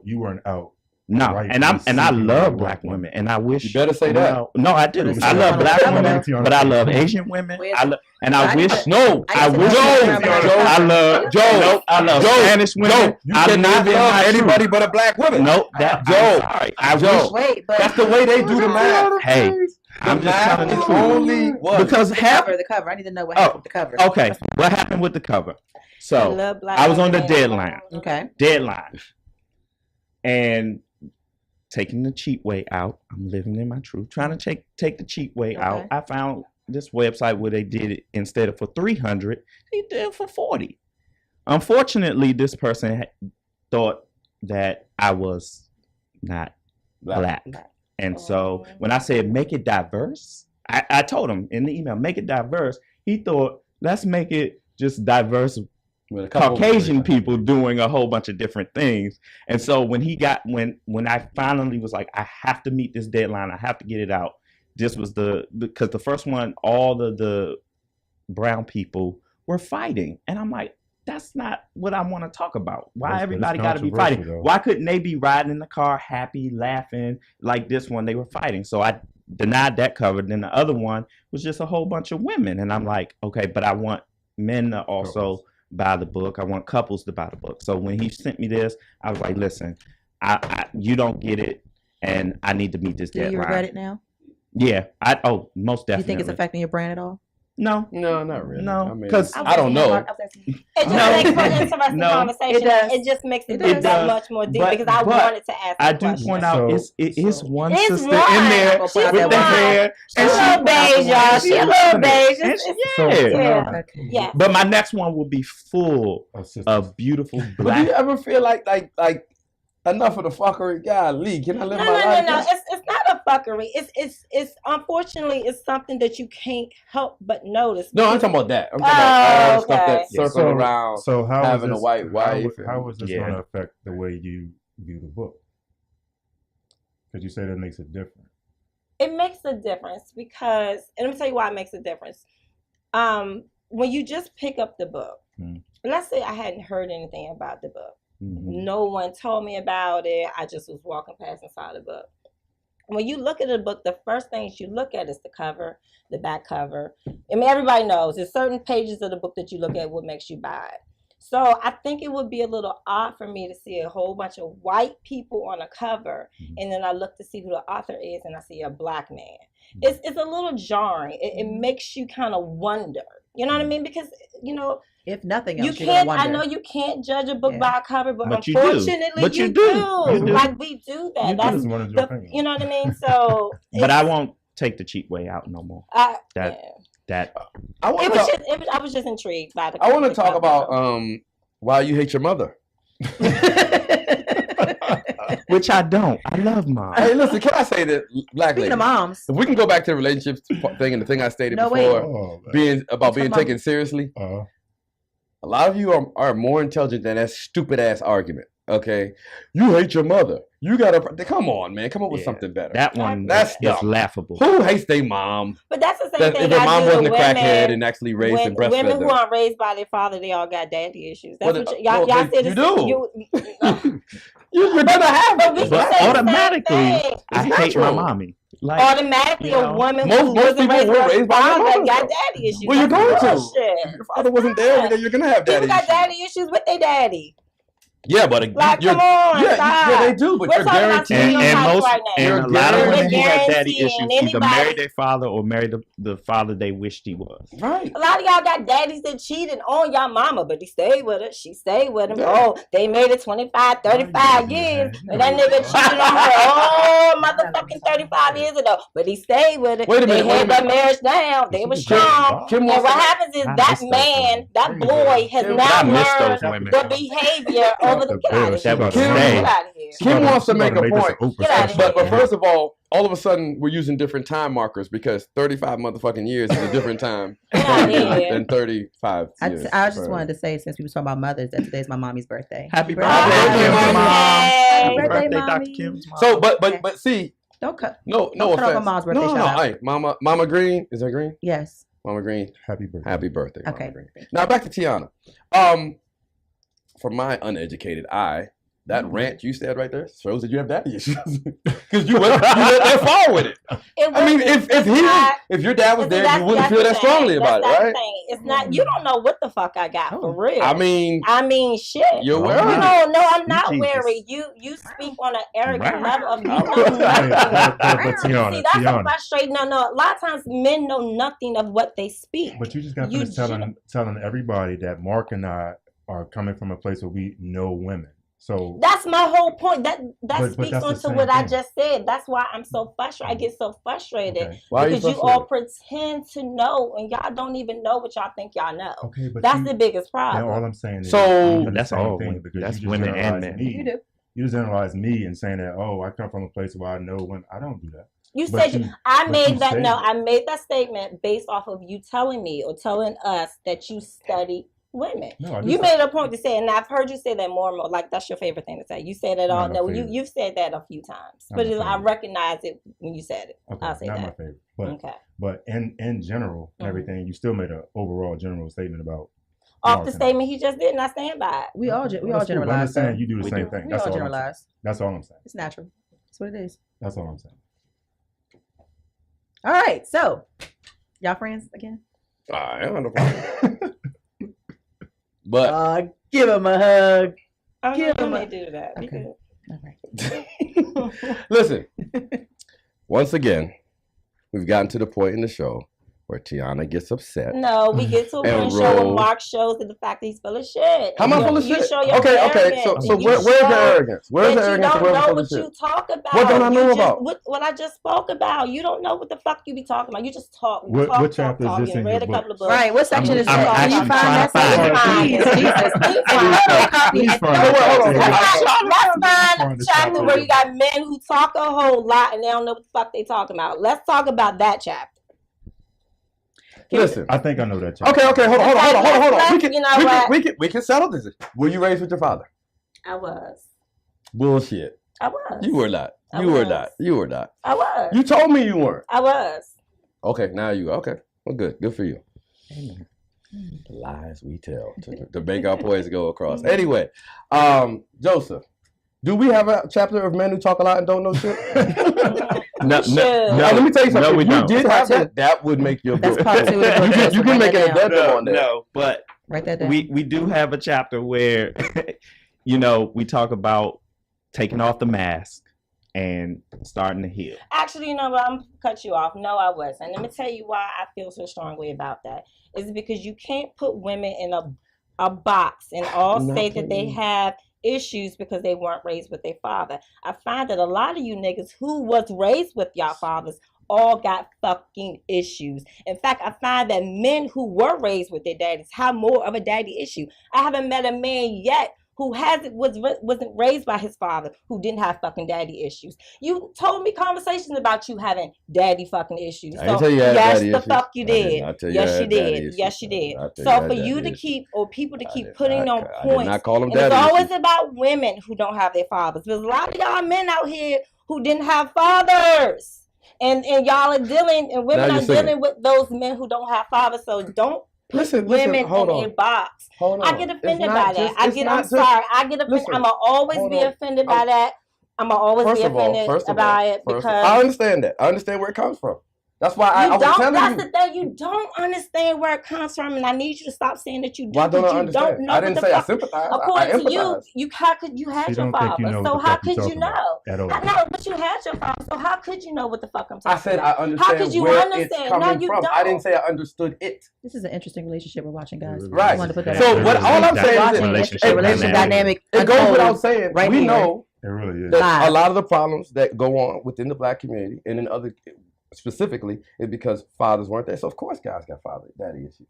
you weren't out. No, right, and I love black women, and I wish you better say that. No, I do. I love black women, but I love Asian women. I love Spanish women. You cannot love anybody but a black woman. Nope. That's the way they do the math. Hey. I'm just telling the truth. Because the cover. I need to know what happened with the cover. Okay, what happened with the cover? So I was on the deadline. Okay. Deadline. And taking the cheap way out. I'm living in my truth. Trying to take the cheap way out. I found this website where they did it instead of for $300, they did it for $40. Unfortunately, this person thought that I was not black. And so when I said make it diverse, I told him in the email, make it diverse. He thought, let's make it just diverse with Caucasian people doing a whole bunch of different things. And so when I finally was like, I have to meet this deadline, I have to get it out. This was because the first one, all the brown people were fighting. And I'm like, that's not what I want to talk about. Why everybody got to be fighting? Though. Why couldn't they be riding in the car, happy, laughing like this one? They were fighting. So I denied that cover. Then the other one was just a whole bunch of women. And I'm like, okay, but I want men to also buy the book. I want couples to buy the book. So when he sent me this, I was like, listen, you don't get it, and I need to meet this deadline. Do you regret it now? Yeah. Most definitely. You think it's affecting your brand at all? No, not really. No, because I don't know. It just makes for an interesting conversation. It just makes the book that much more deep because I wanted to ask. I do point out it's one sister in one. there with the hair. She's a little beige, y'all. She's a little beige. Yeah. But my next one will be full of beautiful black. But do you ever feel like enough of the fuckery? Golly, can I live my life? No. It's not a fuckery. It's unfortunately it's something that you can't help but notice. No, I'm talking about that. I'm talking about all the stuff that circles around. So how having a white wife. How is this going to affect the way you view the book? Because you say that makes it different. It makes a difference because, and let me tell you why it makes a difference. When you just pick up the book, let's say I hadn't heard anything about the book. Mm-hmm. No one told me about it. I just was walking past and saw the book. When you look at the book, the first things you look at is the cover, the back cover. I mean, everybody knows there's certain pages of the book that you look at what makes you buy it. So I think it would be a little odd for me to see a whole bunch of white people on a cover, and then I look to see who the author is, and I see a black man. It's a little jarring. It makes you kind of wonder. You know what I mean? Because, if nothing else, you can't. I know you can't judge a book by a cover, but unfortunately, you do. Like we do that. That's you know what I mean. So, but I won't take the cheap way out no more. I was just intrigued by the. I want to talk about why you hate your mother. Which I don't. I love mom. Hey, listen, can I say that, black lady? Moms. If we can go back to the relationships thing and the thing I stated before, being taken seriously. A lot of you are more intelligent than that stupid ass argument. Okay, you hate your mother. You gotta come on, man. Come up with something better. That one that's laughable. Who hates their mom? But that's the same thing. If their mom wasn't a crackhead and actually raised and breastfed women them. who aren't raised by their father, they all got daddy issues. That's what y'all said. You do. You're gonna have it. But automatically, I hate my mommy. Like, automatically, a woman who wasn't raised by their father got daddy issues. Well, you're going to. If your father wasn't there, you're gonna have daddy issues. People got daddy issues with their daddy. Yeah, but come on, yeah, they do. But you're guaranteed. And a lot of women who have daddy issues either marry their father or marry the father they wished he was. Right. A lot of y'all got daddies that cheated on y'all mama, but he stayed with her. She stayed with him. Yeah. Oh, they made it 25, 35 years, and that nigga cheated on her. Motherfucking 35 years ago, but he stayed with her. Wait a minute. They had their marriage down. They were strong. And what happens is that man, that boy, has now learned the behavior. Kim wants to make a point. But first of all of a sudden we're using different time markers because 35 motherfucking years is a different time than 35 years. I just wanted to say, since we were talking about mothers, that today's my mommy's birthday. Happy birthday, Mom. Happy birthday, Dr. Kim. So, but see, don't cut. No offense. My mom's birthday. Hey, Mama Green, is that Green? Yes. Mama Green. Happy birthday. Happy birthday. Okay. Mama Green. Now back to Tiana. For my uneducated eye, that rant you said right there shows that you have daddy issues because you went that far with it. I mean, if your dad was there, you wouldn't feel that strongly about it, right? It's not. You don't know what the fuck I got for real. I mean, shit. You're worried. No, I'm not worried. You speak on an arrogant level of you know nothing. See, that's so frustrating. No. A lot of times men know nothing of what they speak. But you just got to telling everybody that Mark and I are coming from a place where we know women. So that's my whole point. That speaks onto what I just said. That's why I'm so frustrated. I get so frustrated because you all pretend to know and y'all don't even know what y'all think y'all know. Okay, but that's the biggest problem. All I'm saying is that's all thing because that's women and men. You do. You just analyze me and saying that I come from a place where I know when I don't do that. You said I made that statement based off of you telling me or telling us that you study women. You made a point to say, and I've heard you say that more and more. Like that's your favorite thing to say. You say that all. No, you've said that a few times, but I recognize it when you said it. Okay, I'll say not that. My favorite, but in general and everything, you still made an overall general statement about. Off the statement he just did, and I stand by it. We all generalize. I'm just saying you do the same thing. We all generalize. That's all I'm saying. It's natural. That's what it is. That's all I'm saying. All right, so y'all friends again? I don't know. But give him a hug. Give him a do that. Okay. All right. Listen, once again, we've gotten to the point in the show where Tiana gets upset. No, we get to one show where Mark shows that the fact that he's full of shit. How am I full of shit? Show your Okay. So where's the arrogance? Where's the arrogance? You don't know what you talk about. What don't I know about? What I just spoke about. You don't know what the fuck you be talking about. You just talk. What chapter is this in read your a couple of books. Right. What section is I'm that? Can you find that section? Let's find the chapter where you got men who talk a whole lot and they don't know what the fuck they talking about. Let's talk about that chapter. Listen, I think I know that chapter. Okay, hold on. You know We can settle this. Were you raised with your father? I was. Bullshit. I was. You were not. You were not. I was. You told me you weren't. I was. Okay, now you are. Okay. Well, good. Good for you. The lies we tell to make our points go across. Anyway, Joseph, do we have a chapter of men who talk a lot and don't know shit? No, let me tell you something. No, we if don't. You did have that. That would make your book. That's part 2 of the book. You can make an addendum on that. No, but write that down. we do have a chapter where, we talk about taking off the mask and starting to heal. Actually, you know what? I'm gonna cut you off. No, I wasn't. Let me tell you why I feel so strongly about that. It's because you can't put women in a box and all say that they have issues because they weren't raised with their father. I find that a lot of you niggas who was raised with y'all fathers all got fucking issues. In fact, I find that men who were raised with their daddies have more of a daddy issue. I haven't met a man yet who wasn't raised by his father, who didn't have fucking daddy issues. You told me conversations about you having daddy fucking issues. I didn't tell you had yes, daddy the issues. fuck you did. Yes, you did. Yes, you did. So for you to keep, or people to keep putting on points, not call them and it's daddy always issues. about women who don't have their fathers. There's a lot of y'all men out here who didn't have fathers. And y'all are dealing, and women are dealing with those men who don't have fathers. So don't put women in a box. I get offended by that. I'm sorry. I get offended. I'm going to always be offended by that. I'm going to always be offended by it because I understand that. I understand where it comes from. That's why I was telling you. That's the thing. You don't understand where it comes from, and I need you to stop saying that you do. Why don't I understand? Don't know I didn't say I sympathize. According to you, you had your father. So how could you know? I know, but you had your father. So how could you know what the fuck I'm talking about? I said I understand. How could you where understand? It's coming No, you from. don't. I didn't say I understood it. This is an interesting relationship we're watching, guys. Right. To put that So out. what? All I'm saying is a relationship dynamic. It goes without saying. Right we here. know it really is. that a lot of the problems that go on within the black community and in other specifically is because fathers weren't there. So of course guys got father daddy issues.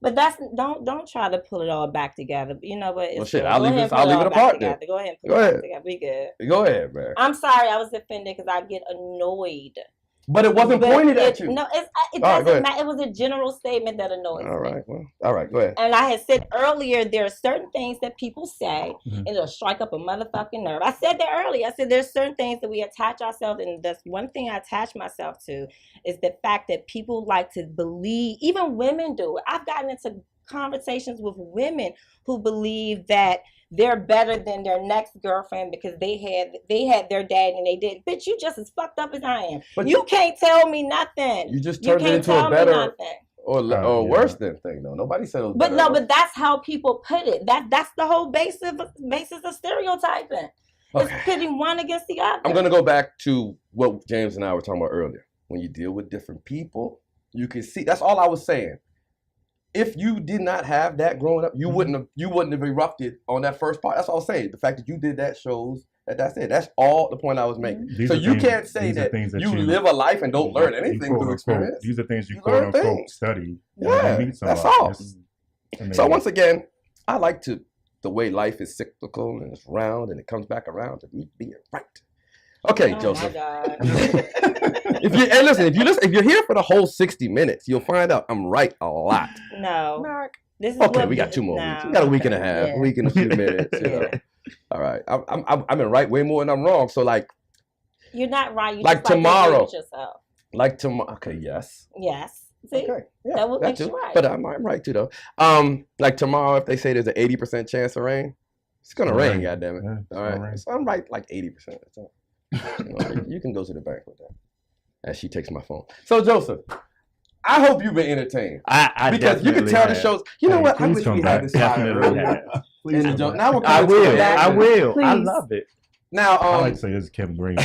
But that's don't try to pull it all back together. You know what? Well, shit, I'll leave it apart then. Go ahead and put it back together. We good. Go ahead, man. I'm sorry I was offended because I get annoyed. But it wasn't pointed at you. No, it doesn't matter. It was a general statement that annoys me. All right, go ahead. And I had said earlier, there are certain things that people say, and it'll strike up a motherfucking nerve. I said that earlier. I said there's certain things that we attach ourselves, and that's one thing I attach myself to is the fact that people like to believe, even women do it. I've gotten into conversations with women who believe that they're better than their next girlfriend because they had their dad and they didn't. Bitch, you just as fucked up as I am. But you can't tell me nothing. You just turned it into a better or worse than thing though. Nobody said it was better. But that's how people put it. That's the whole basis of stereotyping. Okay. It's pitting one against the other. I'm gonna go back to what James and I were talking about earlier. When you deal with different people, you can see. That's all I was saying. If you did not have that growing up, you wouldn't have erupted on that first part. That's all I was saying. The fact that you did that shows that's it. That's all the point I was making. So you can't say that you live a life and don't learn anything through experience. These are things you quote unquote study. Yeah, that's all. So once again, I like the way life is cyclical and it's round and it comes back around to me being right. Okay, Joseph. My God. If you're here for the whole 60 minutes, you'll find out I'm right a lot. No. This is okay, we got 2 more weeks. We got a week and a half, a week and a few minutes. You know. All right. I've been right way more than I'm wrong. So you're not right. You like just tomorrow. Like yourself. Like tomorrow. Okay. Yes. Yes. See? Okay. Yeah, that would make you right. But I'm right too though. Like tomorrow, if they say there's an 80% chance of rain, it's gonna rain. Goddammit. Yeah, all right. So I'm right like 80% of the time. You can go to the bank with that. As she takes my phone. So Joseph, I hope you've been entertained. I because you can tell the shows. You know what? I wish we had this fire earlier. Now we're I will. Please. I love it. Now, I like to say this is Kim Green.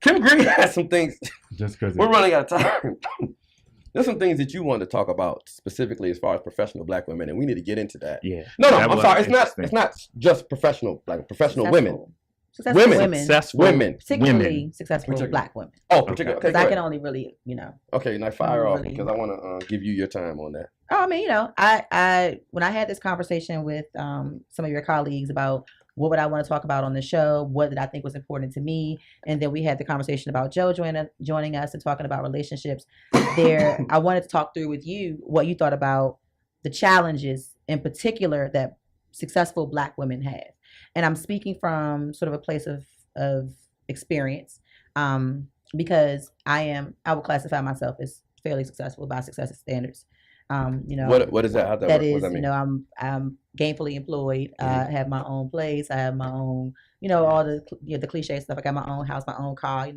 Kim Green has some things. Just because we're running out of time. There's some things that you wanted to talk about specifically as far as professional Black women, and we need to get into that. Yeah. No, I'm sorry. It's not just professional women. Successful women. Particularly successful Black women. Oh, particularly. Because I can only really, Okay, now fire off because I want to give you your time on that. Oh, I mean, I when I had this conversation with some of your colleagues about what would I want to talk about on the show, what did I think was important to me, and then we had the conversation about Joe joining us and talking about relationships. There, I wanted to talk through with you what you thought about the challenges in particular that successful Black women have. And I'm speaking from sort of a place of experience, because I would classify myself as fairly successful by success standards. What is that? How that is, I'm gainfully employed. I have my own place. I have my own, all the cliche stuff. I got my own house, my own car.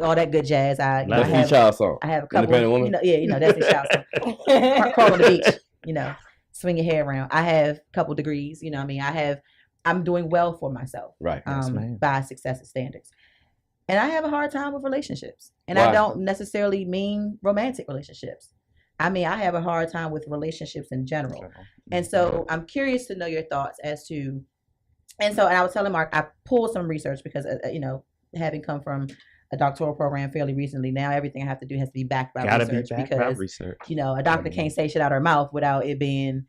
All that good jazz. That's the child song. I have a couple. Independent woman. That's the child song. Crawl on the beach. Swing your hair around. I have a couple degrees. I'm doing well for myself. Right. By success standards. And I have a hard time with relationships. And Why? I don't necessarily mean romantic relationships. I mean, I have a hard time with relationships in general. And so I'm curious to know your thoughts as to, and I was telling Mark, I pulled some research because, having come from a doctoral program fairly recently, now everything I have to do has to be backed by research. A doctor can't say shit out of her mouth without it being,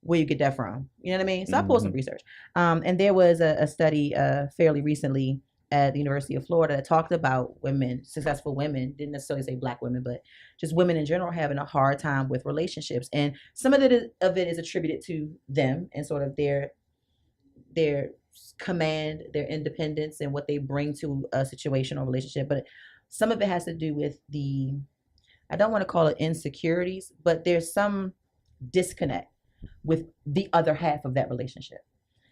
where you get that from? You know what I mean? So I pulled some research. And there was a study fairly recently at the University of Florida that talked about successful women, didn't necessarily say Black women, but just women in general having a hard time with relationships. And some of it is attributed to them and sort of their command, their independence, and what they bring to a situation or relationship. But some of it has to do with I don't want to call it insecurities, but there's some disconnect with the other half of that relationship.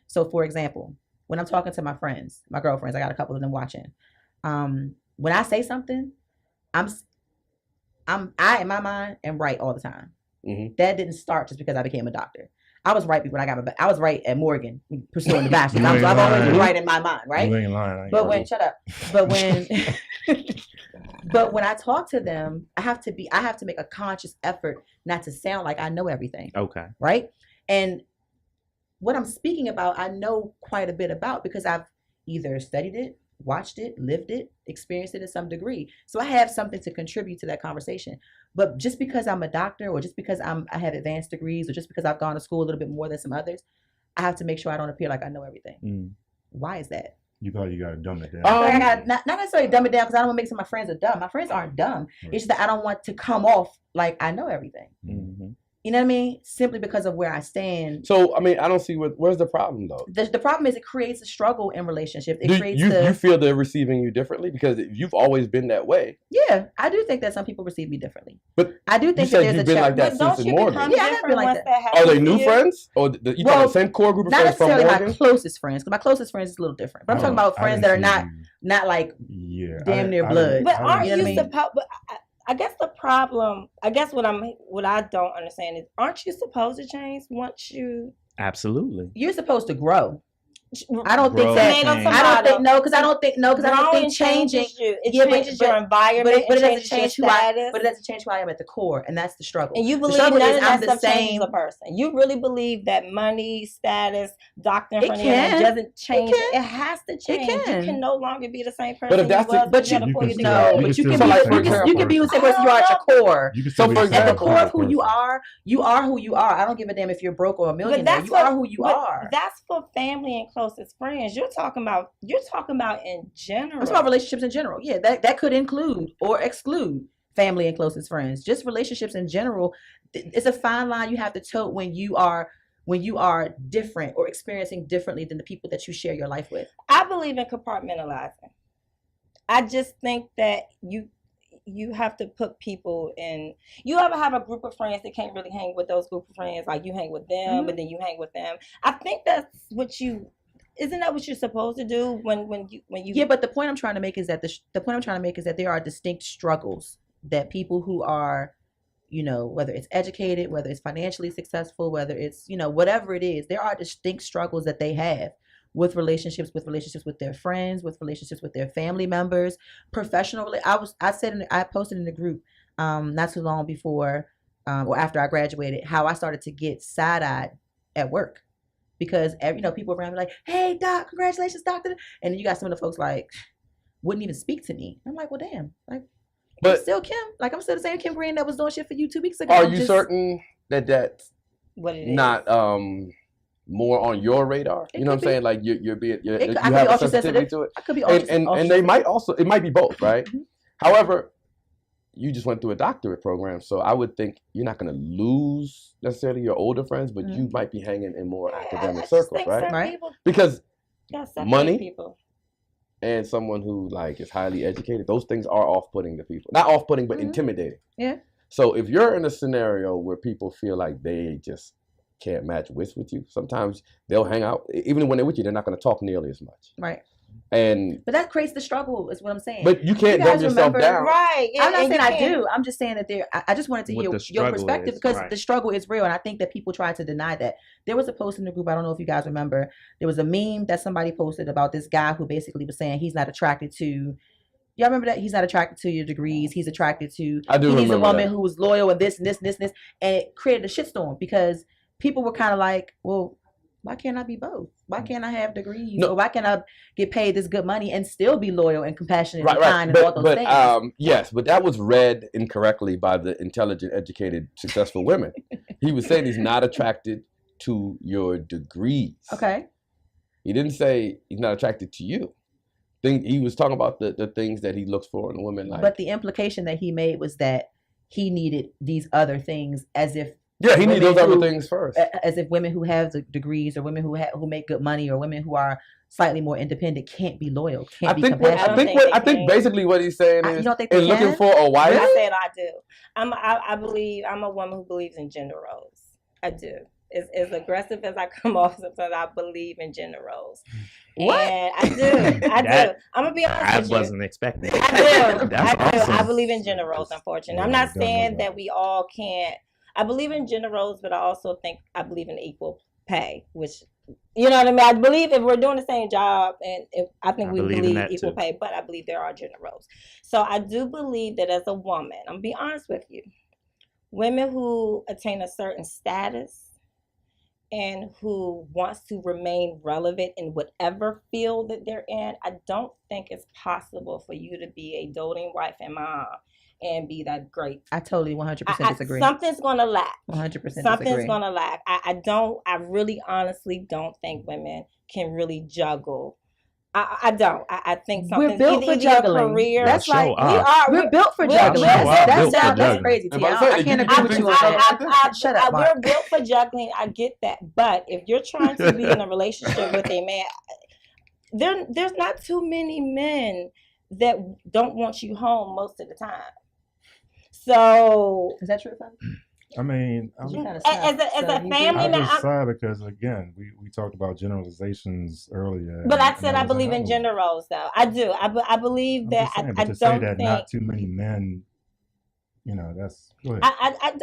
So for example, when I'm talking to my friends, my girlfriends, I got a couple of them watching. When I say something, I in my mind am right all the time. Mm-hmm. That didn't start just because I became a doctor. I was right when I was right at Morgan pursuing the bachelor's. I've always been right in my mind, right? You ain't lying. Shut up. But when I talk to them, I have to make a conscious effort not to sound like I know everything. Okay. Right? And what I'm speaking about, I know quite a bit about because I've either studied it, watched it, lived it, experienced it to some degree. So I have something to contribute to that conversation. But just because I'm a doctor, or just because I have advanced degrees, or just because I've gone to school a little bit more than some others, I have to make sure I don't appear like I know everything. Mm. Why is that? You thought you got to dumb it down. I got not necessarily dumb it down because I don't want to make some of my friends are dumb. My friends aren't dumb. Right. It's just that I don't want to come off like I know everything. Mm-hmm. You know what I mean? Simply because of where I stand. So, I mean, I don't see where's the problem, though? The problem is it creates a struggle in relationships. You feel they're receiving you differently? Because you've always been that way. Yeah, I do think that some people receive me differently. But I do think that there's a challenge. Like that since Morgan. Yeah, I have been like that. Are they new friends? Or you talking the same core group of friends from Morgan? Not necessarily my closest friends, because my closest friends is a little different. But I'm talking about friends that are not like damn near blood. But aren't you supposed... I guess the problem, what I don't understand is, aren't you supposed to change once you... Absolutely. You're supposed to grow. I don't think that. I don't think changing. It changes your environment. But it doesn't change who I am at the core, and that's the struggle. And you believe none of that stuff changes a person. You really believe that money, status, doctor, doesn't change. It has to change. You can no longer be the same person. But if that's you can be the same person you are at your core. So at the core of who you are who you are. I don't give a damn if you're broke or a millionaire. You are who you are. That's for family and closest friends. You're talking about in general. I'm talking about relationships in general. Yeah, that could include or exclude family and closest friends. Just relationships in general. It's a fine line you have to tote when you are different or experiencing differently than the people that you share your life with. I believe in compartmentalizing. I just think that you have to put people in. You ever have a group of friends that can't really hang with those group of friends? Like you hang with them, but then you hang with them. I think that's what you. Isn't that what you're supposed to do when you? Yeah, but the point I'm trying to make is that there are distinct struggles that people who are whether it's educated, whether it's financially successful, whether it's, whatever it is, there are distinct struggles that they have with relationships with their friends, with relationships with their family members, professional. I posted in the group not too long before or after I graduated how I started to get side-eyed at work because people around me like, hey doc, congratulations doctor, and then you got some of the folks like wouldn't even speak to me. I'm like, well damn, like, but I'm still Kim, like I'm still the same Kim Brand that was doing shit for you 2 weeks ago. Are you certain that that's what it not more on your radar? You know what I'm saying? Like you have a sensitivity to it. I could be and they might also, it might be both, right? Mm-hmm. However, you just went through a doctorate program, so I would think you're not going to lose necessarily your older friends, but you might be hanging in more academic circles, right? Because money people and someone who like is highly educated, those things are off-putting to people. Not off-putting, but intimidating. Yeah. So if you're in a scenario where people feel like they just can't match wits with you, sometimes they'll hang out. Even when they're with you, they're not going to talk nearly as much. Right. But that creates the struggle, is what I'm saying. But you can't dumb yourself down. Right. I'm not saying I do. I'm just saying that I just wanted to hear your perspective because the struggle is real. And I think that people try to deny that. There was a post in the group, I don't know if you guys remember. There was a meme that somebody posted about this guy who basically was saying he's not attracted to, y'all remember that? He's not attracted to your degrees. He's attracted to, he needs a woman who is loyal and this and this and this and this. And it created a shitstorm because people were kind of like, well, why can't I be both? Why can't I have degrees? Or why can't I get paid this good money and still be loyal and compassionate and kind and all those things? Yes, but that was read incorrectly by the intelligent, educated, successful women. He was saying he's not attracted to your degrees. Okay. He didn't say he's not attracted to you. He was talking about the things that he looks for in a woman. Like, but the implication that he made was that he needed these other things as if he needs those other things first. As if women who have the degrees or women who make good money or women who are slightly more independent can't be loyal, can't be compassionate. I think basically what he's saying is, in looking for a wife. I said I do. I believe I'm a woman who believes in gender roles. I do. As aggressive as I come off, sometimes I believe in gender roles. What? And I do. I'm gonna be honest with you. I wasn't expecting. I do. That's awesome. I believe in gender roles. Unfortunately, I'm not saying that we all can't. I believe in gender roles, but I also think I believe in equal pay, which, you know what I mean? I believe if we're doing the same job, and I think we believe equal pay, but I believe there are gender roles. So I do believe that as a woman, I'm going to be honest with you, women who attain a certain status and who wants to remain relevant in whatever field that they're in, I don't think it's possible for you to be a doting wife and mom and be that great. I totally 100% disagree. Something's gonna lack. 100% Something's gonna lack. I really honestly don't think women can really juggle. I don't. I think something's we're built for juggling. Career. That's like we're built for juggling. That's crazy. I can't agree with you. Shut up, Mark. We're built for juggling. I get that. But if you're trying to be in a relationship with a man, there's not too many men that don't want you home most of the time. So is that true? I mean, as a family, I'm just sad because again, we talked about generalizations earlier. But I said I believe in gender roles, though. I do. I believe that. I don't say that think not too many men. You know, that's. Go ahead.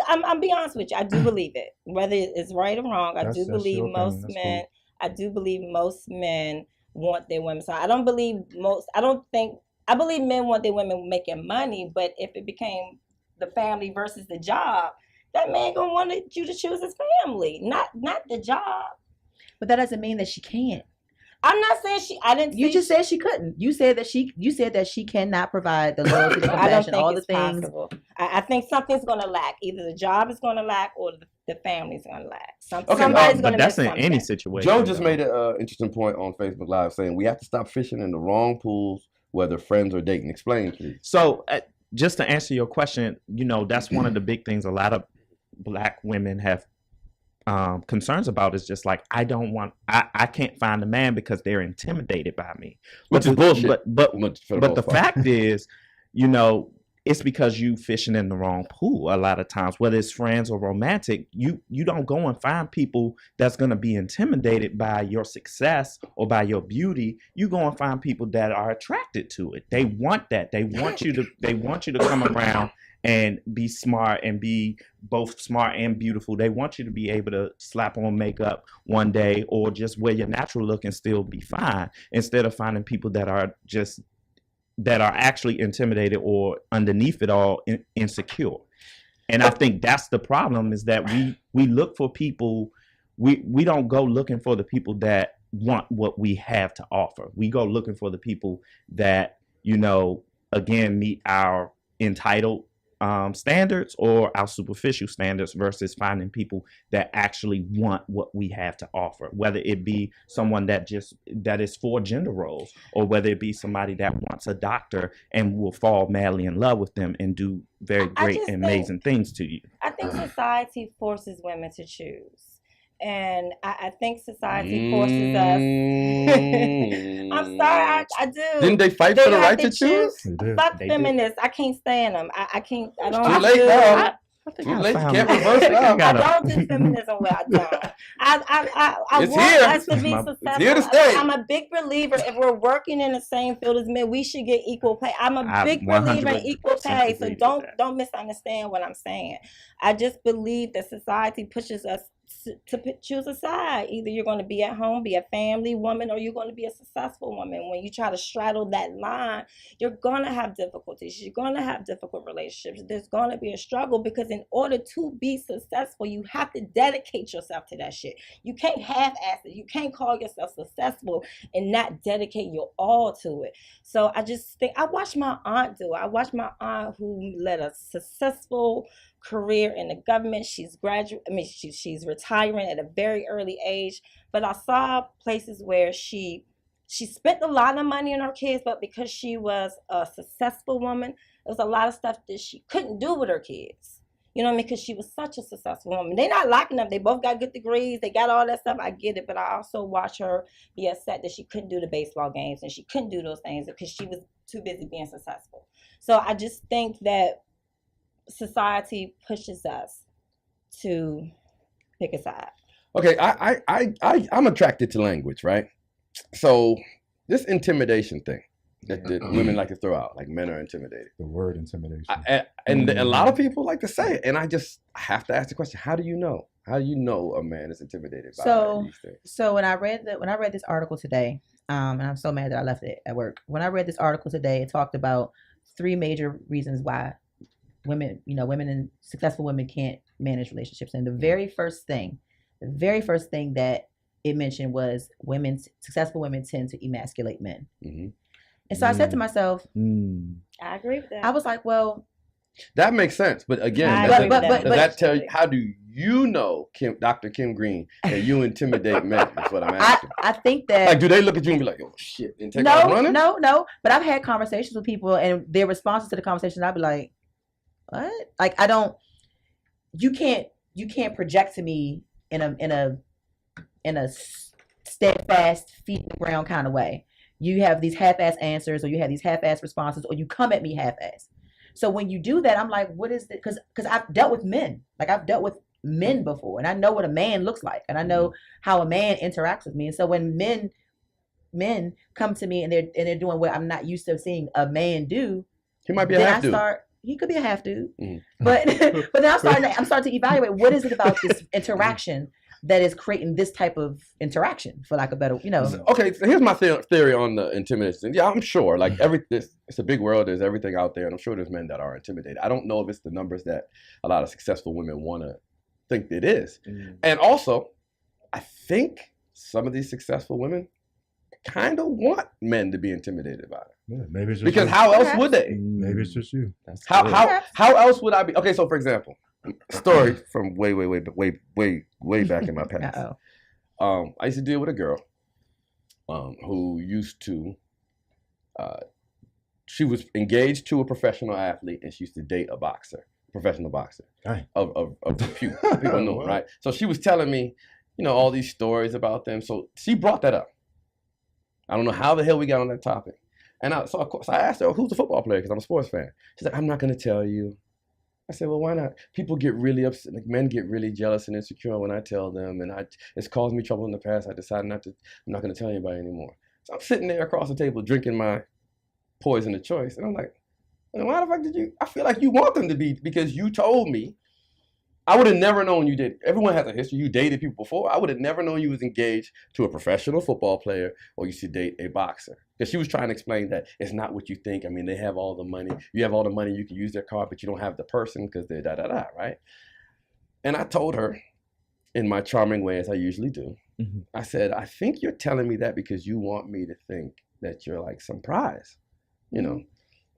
I'm be honest with you. I do believe it, whether it's right or wrong. I do believe most men. Cool. I do believe most men want their women. So I don't believe most. I believe men want their women making money, but if it became the family versus the job, that man gonna want you to choose his family, not the job. But that doesn't mean that she can't. I'm not saying I didn't. You just said she couldn't. You said that she cannot provide the loyalty, the compassion, all the things. Possible. I think something's gonna lack. Either the job is gonna lack or the family's gonna lack. Somebody's gonna. But that's in any situation. Joe just made an interesting point on Facebook Live saying we have to stop fishing in the wrong pools, whether friends or dating. Explain, please. So, just to answer your question, that's one of the big things a lot of Black women have concerns about is just like, I can't find a man because they're intimidated by me. Which is bullshit. But the fact is, it's because you fishing in the wrong pool a lot of times, whether it's friends or romantic. You don't go and find people that's going to be intimidated by your success or by your beauty. You go and find people that are attracted to it. They want that. They want you to come around and be smart and be both smart and beautiful. They want you to be able to slap on makeup one day or just wear your natural look and still be fine, instead of finding people that are actually intimidated or underneath it all insecure. And I think that's the problem, is that we look for people. We don't go looking for the people that want what we have to offer. We go looking for the people that, again, meet our entitled standards or our superficial standards, versus finding people that actually want what we have to offer, whether it be someone that is for gender roles, or whether it be somebody that wants a doctor and will fall madly in love with them and do very great and amazing things to you. I think society forces women to choose. And I think society forces us. I'm sorry, I do. Didn't they fight for the right to choose? Fuck feminists. I can't stand them. I can't. I don't. Too late now. Too late. Can't reverse it. I don't do feminism well. I don't. I It's want here. us to be successful. It's here to stay. I'm a big believer. If we're working in the same field as men, we should get equal pay. I'm a big believer in equal pay. So don't misunderstand what I'm saying. I just believe that society pushes us to choose a side. Either you're going to be at home, be a family woman, or you're going to be a successful woman. When you try to straddle that line, you're going to have difficulties. You're going to have difficult relationships. There's going to be a struggle, because in order to be successful, you have to dedicate yourself to that shit. You can't half-ass it. You can't call yourself successful and not dedicate your all to it. So I just think, I watched my aunt do it. I watched my aunt, who led a successful career in the government. She's she's retiring at a very early age, but I saw places where she spent a lot of money on her kids, but because she was a successful woman, there was a lot of stuff that she couldn't do with her kids. You know what I mean? Because she was such a successful woman. They're not locking up. They both got good degrees. They got all that stuff. I get it. But I also watch her be upset that she couldn't do the baseball games and she couldn't do those things because she was too busy being successful. So I just think that society pushes us to pick a side. Okay, I'm attracted to language, right? So this intimidation thing that women like to throw out, like men are intimidated. The word intimidation. And a lot of people like to say it, and I have to ask the question: how do you know? How do you know a man is intimidated by these things? So when I read this article today, and I'm so mad that I left it at work. When I read this article today, it talked about 3 major reasons why women and successful women can't manage relationships. And the very first thing that it mentioned was successful women tend to emasculate men. Mm-hmm. And so I said to myself, I agree with that. I was like, well, that makes sense. But again, does that tell you, how do you know, Dr. Kim Green, that you intimidate men? That's what I'm asking. I think that, like, do they look at you and be like, oh shit, and take off running? No. But I've had conversations with people, and their responses to the conversation, I'd be like, what? Like, you can't project to me in a steadfast, feet in the ground kind of way. You have these half-ass answers, or you have these half-ass responses, or you come at me half-ass. So when you do that, I'm like, what is it? Because I've dealt with men. Like, I've dealt with men before, and I know what a man looks like, and I know how a man interacts with me. And so when men come to me and they're doing what I'm not used to seeing a man do, he might be a half dude. He could be a half dude, but then I'm starting to evaluate what is it about this interaction that is creating this type of interaction, for lack of better, Okay, so here's my theory on the intimidation. Yeah, I'm sure, like, it's a big world. There's everything out there, and I'm sure there's men that are intimidated. I don't know if it's the numbers that a lot of successful women want to think it is. And also, I think some of these successful women kind of want men to be intimidated by it. Yeah, maybe it's just because you. how else would they? Maybe it's just you. How else would I be? Okay, so for example, story from way back in my past. I used to deal with a girl who used to she was engaged to a professional athlete, and she used to date a professional boxer of repute. People know, right? So she was telling me, all these stories about them. So she brought that up. I don't know how the hell we got on that topic. And so I asked her, who's the football player? Because I'm a sports fan. She's like, I'm not going to tell you. I said, well, why not? People get really upset. Like, men get really jealous and insecure when I tell them. And it's caused me trouble in the past. I decided I'm not going to tell anybody anymore. So I'm sitting there across the table drinking my poison of choice. And I'm like, why the fuck did you? I feel like you want them to be, because you told me. I would have never known you did. Everyone has a history. You dated people before. I would have never known you was engaged to a professional football player or you should date a boxer. Because she was trying to explain that it's not what you think. I mean, they have all the money. You have all the money. You can use their card, but you don't have the person because they're da-da-da, right? And I told her in my charming way, as I usually do, I said, I think you're telling me that because you want me to think that you're like some prize,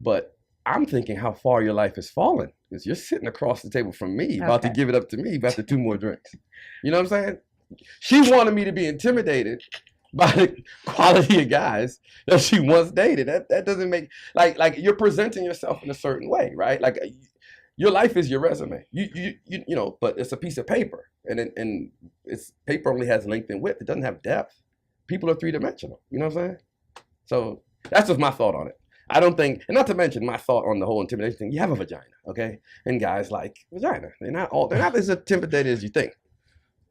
But I'm thinking how far your life has fallen. Because you're sitting across the table from me, about to give it up to me after 2 more drinks. You know what I'm saying? She wanted me to be intimidated by the quality of guys that she once dated. That doesn't make, like you're presenting yourself in a certain way, right? Like your life is your resume. But it's a piece of paper, and it's paper only has length and width. It doesn't have depth. People are 3-dimensional. You know what I'm saying? So that's just my thought on it. I don't think, and not to mention my thought on the whole intimidation thing. You have a vagina, okay? And guys like vagina. They're not as intimidated as you think.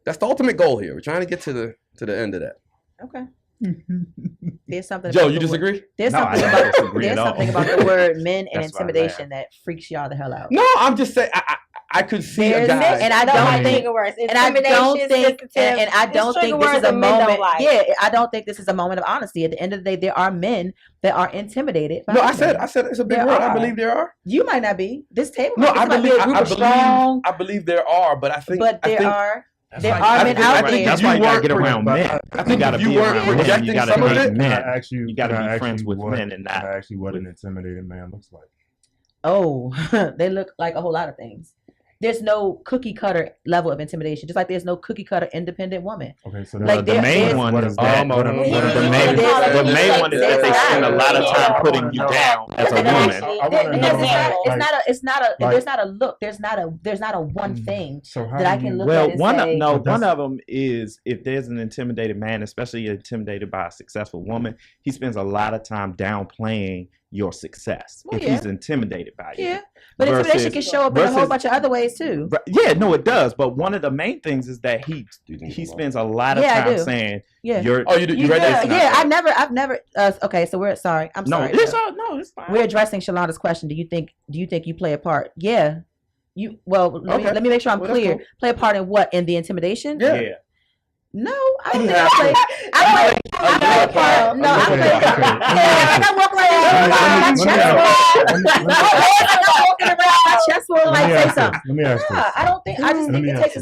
That's the ultimate goal here. We're trying to get to the end of that. Okay. There's something. Joe, you disagree? There's something about the word men and intimidation that freaks y'all the hell out. No, I'm just saying. I could see a guy, and I don't think, this is a moment. Yeah, I don't think this is a moment of honesty. At the end of the day, there are men that are intimidated. No, I said it's a big word. I believe there are. You might not be. This table. No, I believe there are, but I think. But there are. There are men out there. That's why you gotta get around men. I think if you weren't rejecting some of it, you gotta be friends with men and not. Actually, what an intimidated man looks like. Oh, they look like a whole lot of things. There's no cookie cutter level of intimidation, just like there's no cookie cutter independent woman. Okay, so like the main one is that the main one is that they spend a lot of time putting you down as a woman. It's not a there's not a look. There's not a one thing that I can look at and say. One of them is if there's an intimidated man, especially intimidated by a successful woman, he spends a lot of time downplaying your success if he's intimidated by you. Yeah, but intimidation can show up in a whole bunch of other ways too. Yeah, no, it does. But one of the main things is that he spends a lot of time saying, "You're." Oh, you read that? Yeah, I've never. Okay, so we're sorry. I'm sorry. No, it's fine. We're addressing Shalonda's question. Do you think you play a part? Yeah. Let me make sure I'm clear. Cool. Play a part in what? In the intimidation? Yeah. No, I don't think I play. I play a part. No, I play. I walk around my chest will like say something. Let me ask you. I don't think. I just think it takes.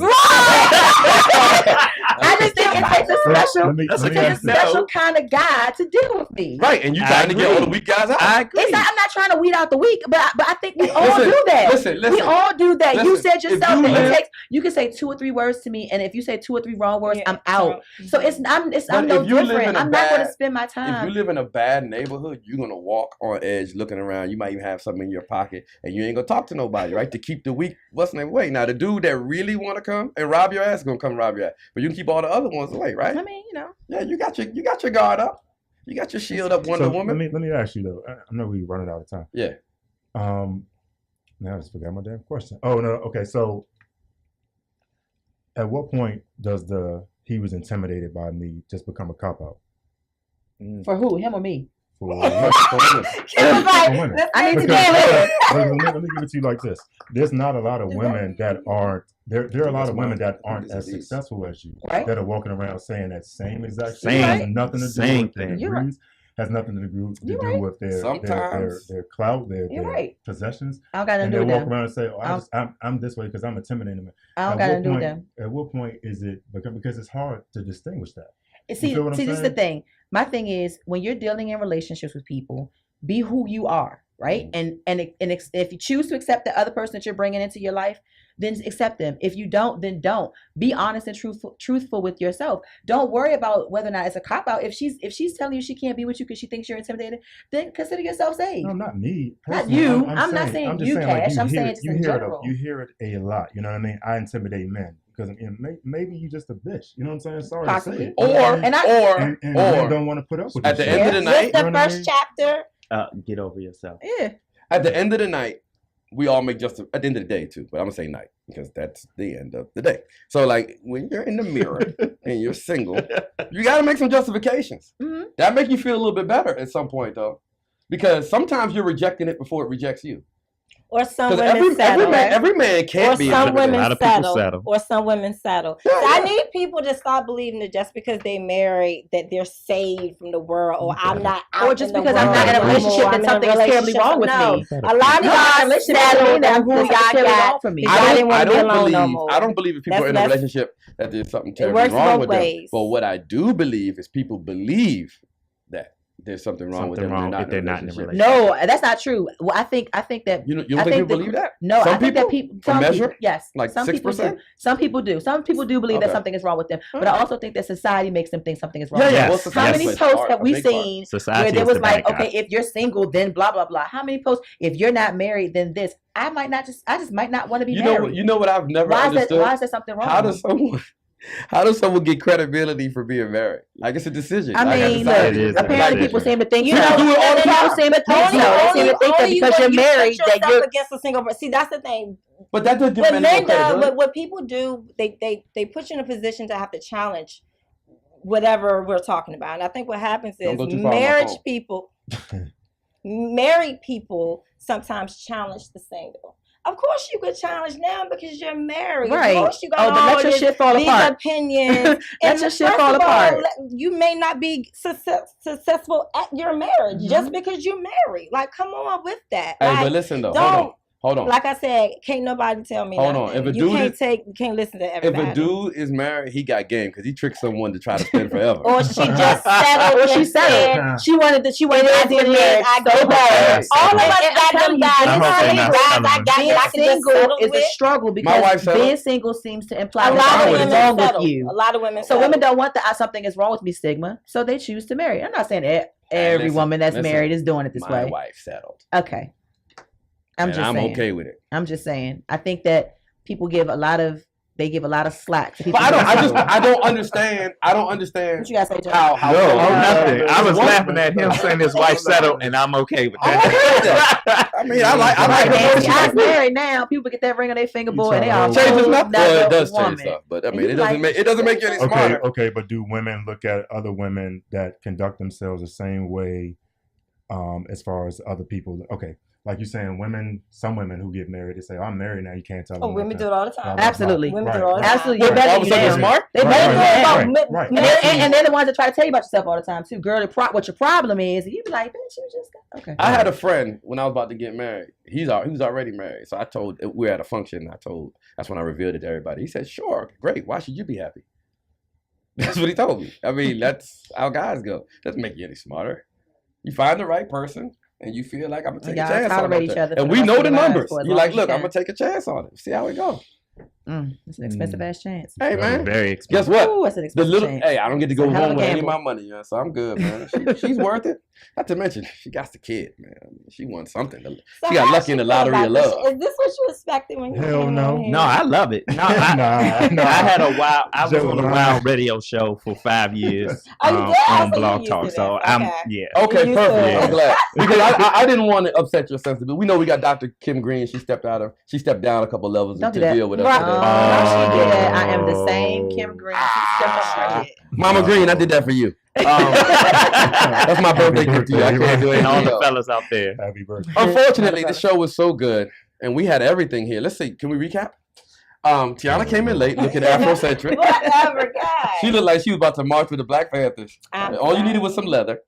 I just think it takes a special kind of guy to deal with me. Right, and you trying to get all the weak guys out. I agree. I'm not trying to weed out the weak, but I think we all do that. Listen. We all do that. You said yourself that it takes. You can say 2 or 3 words to me, and if you say 2 or 3 wrong words, I'm out. So I'm no different. I'm not going to spend my time. If you live in a bad neighborhood, you're going to walk on edge looking around. You might even have something in your pocket, and you ain't going to talk to nobody, right? To keep the weak busting away. Now, the dude that really want to come and rob your ass is going to come rob your ass. But you can keep all the other ones away, right? I mean, Yeah, you got your guard up. You got your shield up, Wonder Woman. Let me ask you, though. I know we're running out of time. Yeah. Now I just forgot my damn question. Oh, no. Okay, so at what point does he was intimidated by me just become a cop-out? For who? Him or me? For women. I need to get let me give it to you like this. There's not a lot of women that aren't, there are a lot of women that aren't as successful as you, that are walking around saying that same exact thing. Has nothing to do with their degrees, has nothing to do with their clout, their possessions. I don't got nothing to do with them. And they walk around and say, "Oh, I'm this way because I'm intimidating them." I don't got nothing to do with them. At what point is it because it's hard to distinguish that? See, this is the thing. My thing is when you're dealing in relationships with people, be who you are, right? And if you choose to accept the other person that you're bringing into your life, then accept them. If you don't, then don't. Be honest and truthful with yourself. Don't worry about whether or not it's a cop out. If she's telling you she can't be with you because she thinks you're intimidated, then consider yourself safe. No, not me. Not you. I'm not saying you, Cash. I'm saying just in general. You hear it a lot. You know what I mean? I intimidate men. Because maybe you just a bitch, you know what I'm saying? Sorry to say it. Or men don't want to put up with at the end of the night. The first chapter Get over yourself. Yeah. At the end of the night, we all make at the end of the day too, but I'm gonna say night because that's the end of the day. So like when you're in the mirror and you're single, you gotta make some justifications. Mm-hmm. That make you feel a little bit better at some point though, because sometimes you're rejecting it before it rejects you. Or some women settle. Every man can't be. Or some women settle. Or some women settle. Yeah, so I need people to stop believing that just because they married that they're saved from the world, or I'm not out or just because I'm not in a relationship that something is terribly wrong with me. A lot of y'all settled on who y'all got. I don't believe if people are in a relationship that there's something terribly wrong with them. But what I do believe is people believe that there's something wrong with them if they're not in a relationship. No, that's not true. Well, I think that you don't think people believe that? No, I think that people measure. Yes, like some 6%? People do. Some people do. Some people do believe that something is wrong with them. But I also think that society makes them think something is wrong. Yeah. Well, how many posts have we seen where there was like, okay, if you're single, then blah blah blah. How many posts? If you're not married, then this. I just might not want to be married. You know what I've never understood? Why is there something wrong? How does someone get credibility for being married? Like it's a decision. I mean, apparently people seem to think you do it all the time. People seem to think so. They seem to think that because you're married that you're against a single. See, that's the thing. But that doesn't give men credibility. What people do, they put you in a position to have to challenge whatever we're talking about. And I think what happens is married people sometimes challenge the single. Of course you could challenge now because you're married. Right. Of course you got all let your shit fall apart. Opinions. Let your shit fall apart. You may not be successful at your marriage just because you're married. Like, come on with that. Hey, like, but listen though. Hold on. Like I said, can't nobody tell me nothing. Hold on. If you can't listen to everybody. If a dude is married, he got game because he tricked someone to try to spend forever. Or she just settled. Or she settled. She wanted to get married so bad. All of us got them guys. Being single is a struggle because being single seems to imply that something is wrong with you. A lot of women. So women don't want the something is wrong with me stigma, so they choose to marry. I'm not saying every woman that's married is doing it this way. My wife settled. Okay. I'm okay with it. I'm just saying. I think that people give a lot of slack to people. But I don't understand. What you guys say, how nothing. I was laughing at him saying his wife settled, and I'm okay with that. I mean, I like I'm married now. People get that ring on their finger, boy, and they all changes nothing. Well, it does change stuff, but I mean, it doesn't make you any smarter. Okay, but do women look at other women that conduct themselves the same way, as far as other people? Okay. Like you're saying, some women who get married, they say, "I'm married now. You can't tell." Oh, women do it all the time. Absolutely, women do it all the time. Absolutely. You're better than them. Smart. They and they're the ones that try to tell you about yourself all the time too, girl. What your problem is? And you be like, "Bitch, you just got okay." I had a friend when I was about to get married. He was already married, so we were at a function. That's when I revealed it to everybody. He said, "Sure, great. Why should you be happy?" That's what he told me. I mean, that's how guys go. Doesn't make you any smarter. You find the right person. And you feel like I'm gonna take a chance on it. And we know the numbers. You're like, look, I'm gonna take a chance on it. See how it goes. It's an expensive ass chance. Hey man, very expensive. Guess what? Ooh, it's an expensive chance. Hey, I don't get to go home with any of my money, so I'm good, man. She's worth it. Not to mention, she got the kid, man. I mean, she won something. She got lucky in the lottery of love. Is this what you expected when you Hell no. No, I love it. No, I had a wild. I was on a wild radio show for 5 years on Blog Talk. So Okay, perfect. Yeah. I'm glad because I didn't want to upset your sensibility. We know we got Dr. Kim Green. She stepped down a couple of levels to deal with us today. I am the same Kim Green. Mama Green, I did that for you. That's my birthday gift to you. I can't do it. All the fellas out there. Happy birthday. Unfortunately, the show was so good, and we had everything here. Let's see. Can we recap? Tiana came in late, looking Afrocentric. Whatever, guys. She looked like she was about to march with the Black Panthers. All you needed was some leather.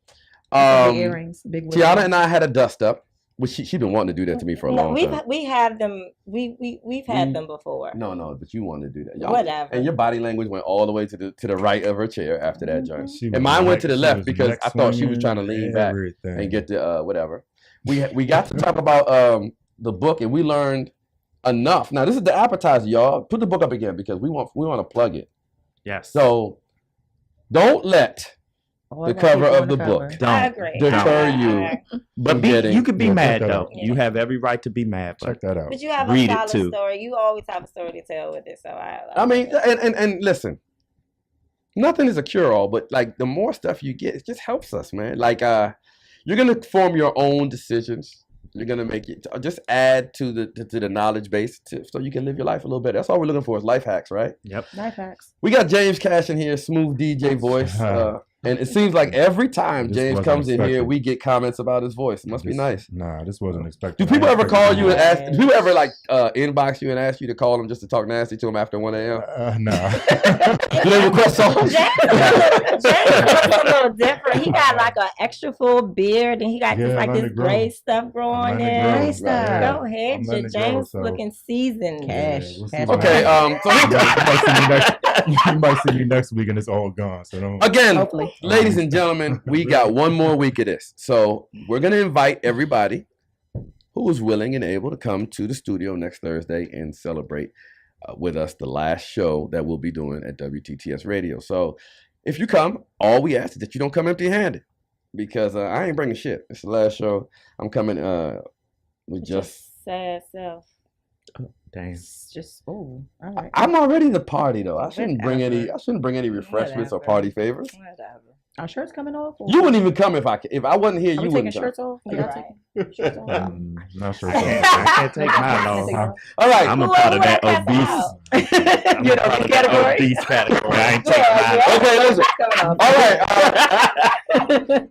Big earrings. Big Tiana and I had a dust up. Which she's been wanting to do that to me for a long time. We have them. We've had them before. No, but you wanted to do that. Whatever. And your body language went all the way to the right of her chair after that joint. And mine went to the left because I thought she was trying to lean back and get the whatever. We got to talk about the book and we learned enough. Now this is the appetizer, y'all. Put the book up again because we want to plug it. Yes. So don't let the cover of the book deter you. But you could be mad though. Yeah. You have every right to be mad. Check that out. But you have a solid story. You always have a story to tell with it. So I mean, and listen, nothing is a cure all, but like the more stuff you get, it just helps us, man. Like You're gonna form your own decisions. You're gonna make it. Just add to the knowledge base, so you can live your life a little better. That's all we're looking for is life hacks, right? Yep. Life hacks. We got James Cash in here, smooth DJ voice, and it seems like every time James comes in here, we get comments about his voice. It must be nice. Nah, this wasn't expected. Do people ever call you and ask? Do people ever inbox you and ask you to call them just to talk nasty to them after 1 a.m.? No. Do they request songs? James looks a little different. He got like an extra full beard, and he got this gray stuff growing there. Gray stuff. Go ahead, James looking seasoned. Cash. Okay. You might see me next week and it's all gone. So don't. Again, Hopefully. ladies and gentlemen, we got one more week of this. So we're going to invite everybody who is willing and able to come to the studio next Thursday and celebrate with us the last show that we'll be doing at WTTS Radio. So if you come, all we ask is that you don't come empty-handed, because I ain't bringing shit. It's the last show. I'm coming with just sad self. Dang. Just all right. I'm not ready to party though. I shouldn't bring any refreshments or party favors. Whatever. Our shirts coming off? Or? You wouldn't even come if I wasn't here. Are You we wouldn't taking come. shirts off? You're right. Shirts off? Not sure. I can't take mine off. All right. I'm a part of that obese. You're the obese category? Obese category. I ain't taking mine off. Okay, listen. All right.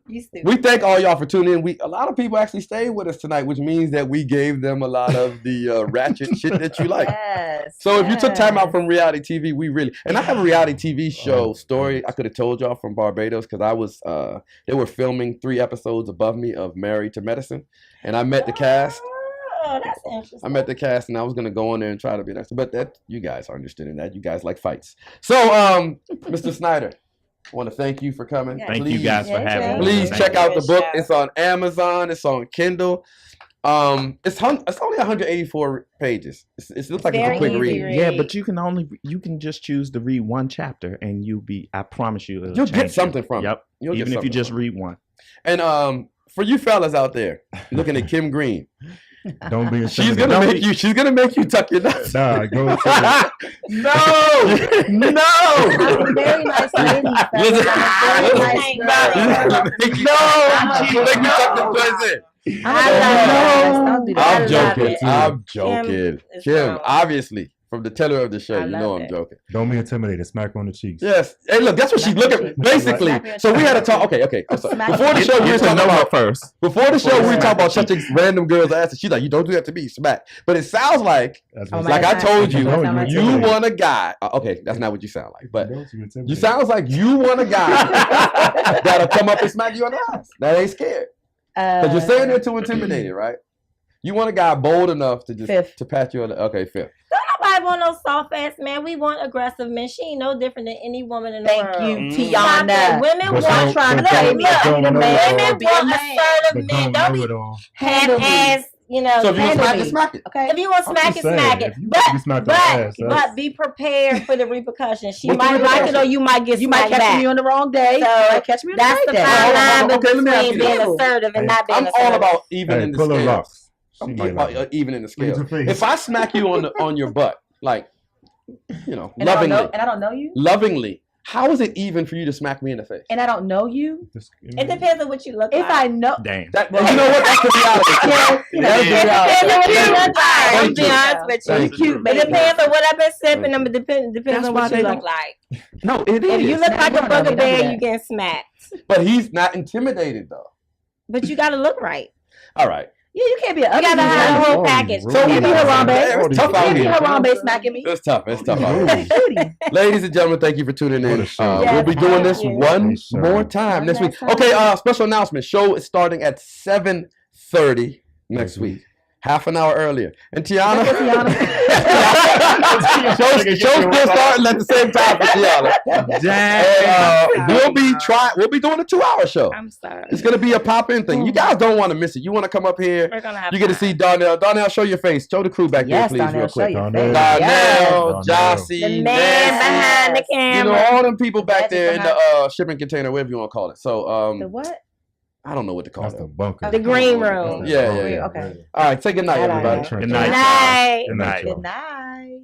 You stupid. We thank all y'all for tuning in. A lot of people actually stayed with us tonight, which means that we gave them a lot of the ratchet shit that you like. Yes. So if you took time out from reality TV, we really, and I have a reality TV show story I could have told y'all from Barbados, because I was, they were filming 3 episodes above me of Married to Medicine, and I met the cast. Oh, that's interesting. I met the cast, and I was gonna go on there and try to be nice, but that you guys are interested in that. You guys like fights. So, Mr. Snyder, I want to thank you for coming. Yeah. Thank you guys for having me. Please Thank check you. out the book. It's on Amazon. It's on Kindle. It's only 184 pages. It looks like it's a Very quick easy read. Yeah, but you can just choose to read one chapter, and I promise you, You'll get something from it. Yep. You'll get Even if you something just from it. read one. And for you fellas out there looking at Kim Green, Don't be she's intimidated. gonna make you tuck your nuts. Nah, go to the, No. I'm a very nice lady. Listen. I'm a very nice girl. Make me tuck them joints in. Don't do that. I'm joking. it. I'm joking. is Kim, wrong. obviously, from the teller of the show, I you know love I'm it. joking. don't be intimidated. Smack on the cheeks. Yes. Hey, look, that's what she's looking at. Basically, so we had to talk. Okay. I'm sorry. Smack Before the show, we were Get to talking know her about. first. Before the show, we were Smack talking about the touching random girls' asses. She's like, "You don't do that to me, smack." But it sounds like, That's Oh what my like I God. told you, That sound like you intimidating. want a guy. Okay, that's not what you sound like, but you you sounds like you want a guy that'll come up and smack you on the ass. That ain't scared. Because you're saying they're too intimidated, right? You want a guy bold enough to just Fifth. to pat you on the. Okay, fifth. Don't nobody want no soft ass man. We want aggressive men. She ain't no different than any woman in the Thank world. you, Stop it. Tiana. Women But want don't- but don't- look, but don't women know it all. want Be a man. assertive men. Don't be half ass. You know, So if you want to handle smack me. it, smack it. Okay. if you want to I'm smack just it, saying, smack it. if you want to be smacked on the ass, But that's- be prepared for the repercussions. She What's the might like it, or repercussion? you might get You might smacked catch back. me on the wrong day. So, You might catch me on That's the the right fine day. line Okay, let me ask between you being this. assertive and not being I'm assertive. all about even Hey, in the pull her scales. locks. She I'm might like it. even in the Look at scales. your face. If I smack you on your butt, like, And I don't lovingly, know you. lovingly, how is it even for you to smack me in the face? And I don't know you. It depends on what you look If like. I know, Damn. That, you know what? That's the reality. yeah, you know, That's the It reality. depends on what you look like. I'm Thank gonna be you. honest with you. Thank you. It depends on what I've been sipping. It depends That's on why what you they look don't- like. No, it If you is. look Nah, like you a don't know me, bugger don't do bear, that. you getting smacked. But he's not intimidated though. But you gotta look right. All right. yeah, you can't be an You gotta ugly have the man. whole package. So Can't be Harambe. It's tough out Can't be here. Harambe smacking me. It's tough. It's tough out here. Shitty. Ladies and gentlemen, thank you for tuning What in. a show. We'll be doing this Thank you. one Yes, sir. more time One next week. last time. Okay, special announcement. Show is starting at 7:30 next week. Half an hour earlier. And Tiana. show's still starting at the same time for Tiana. And, we'll be doing a 2-hour show. I'm sorry. It's gonna be a pop-in thing. You guys don't want to miss it. You want to come up here. We're gonna have You get to fun. see Donnell. Donnell, show your face. Show the crew back Yes, there, please, Donnell, real show quick. your Donnell. face. Yes. Donnell, Jossie, The man Nancy, behind the you know, camera. all them people back Magic there in behind- the shipping container, whatever you want to call it. So, The what? I don't know what to call That's it. the bunker. The green room. Yeah. Okay. All right, say good night, Good everybody. night. Good Good night. night. Good night. Good night.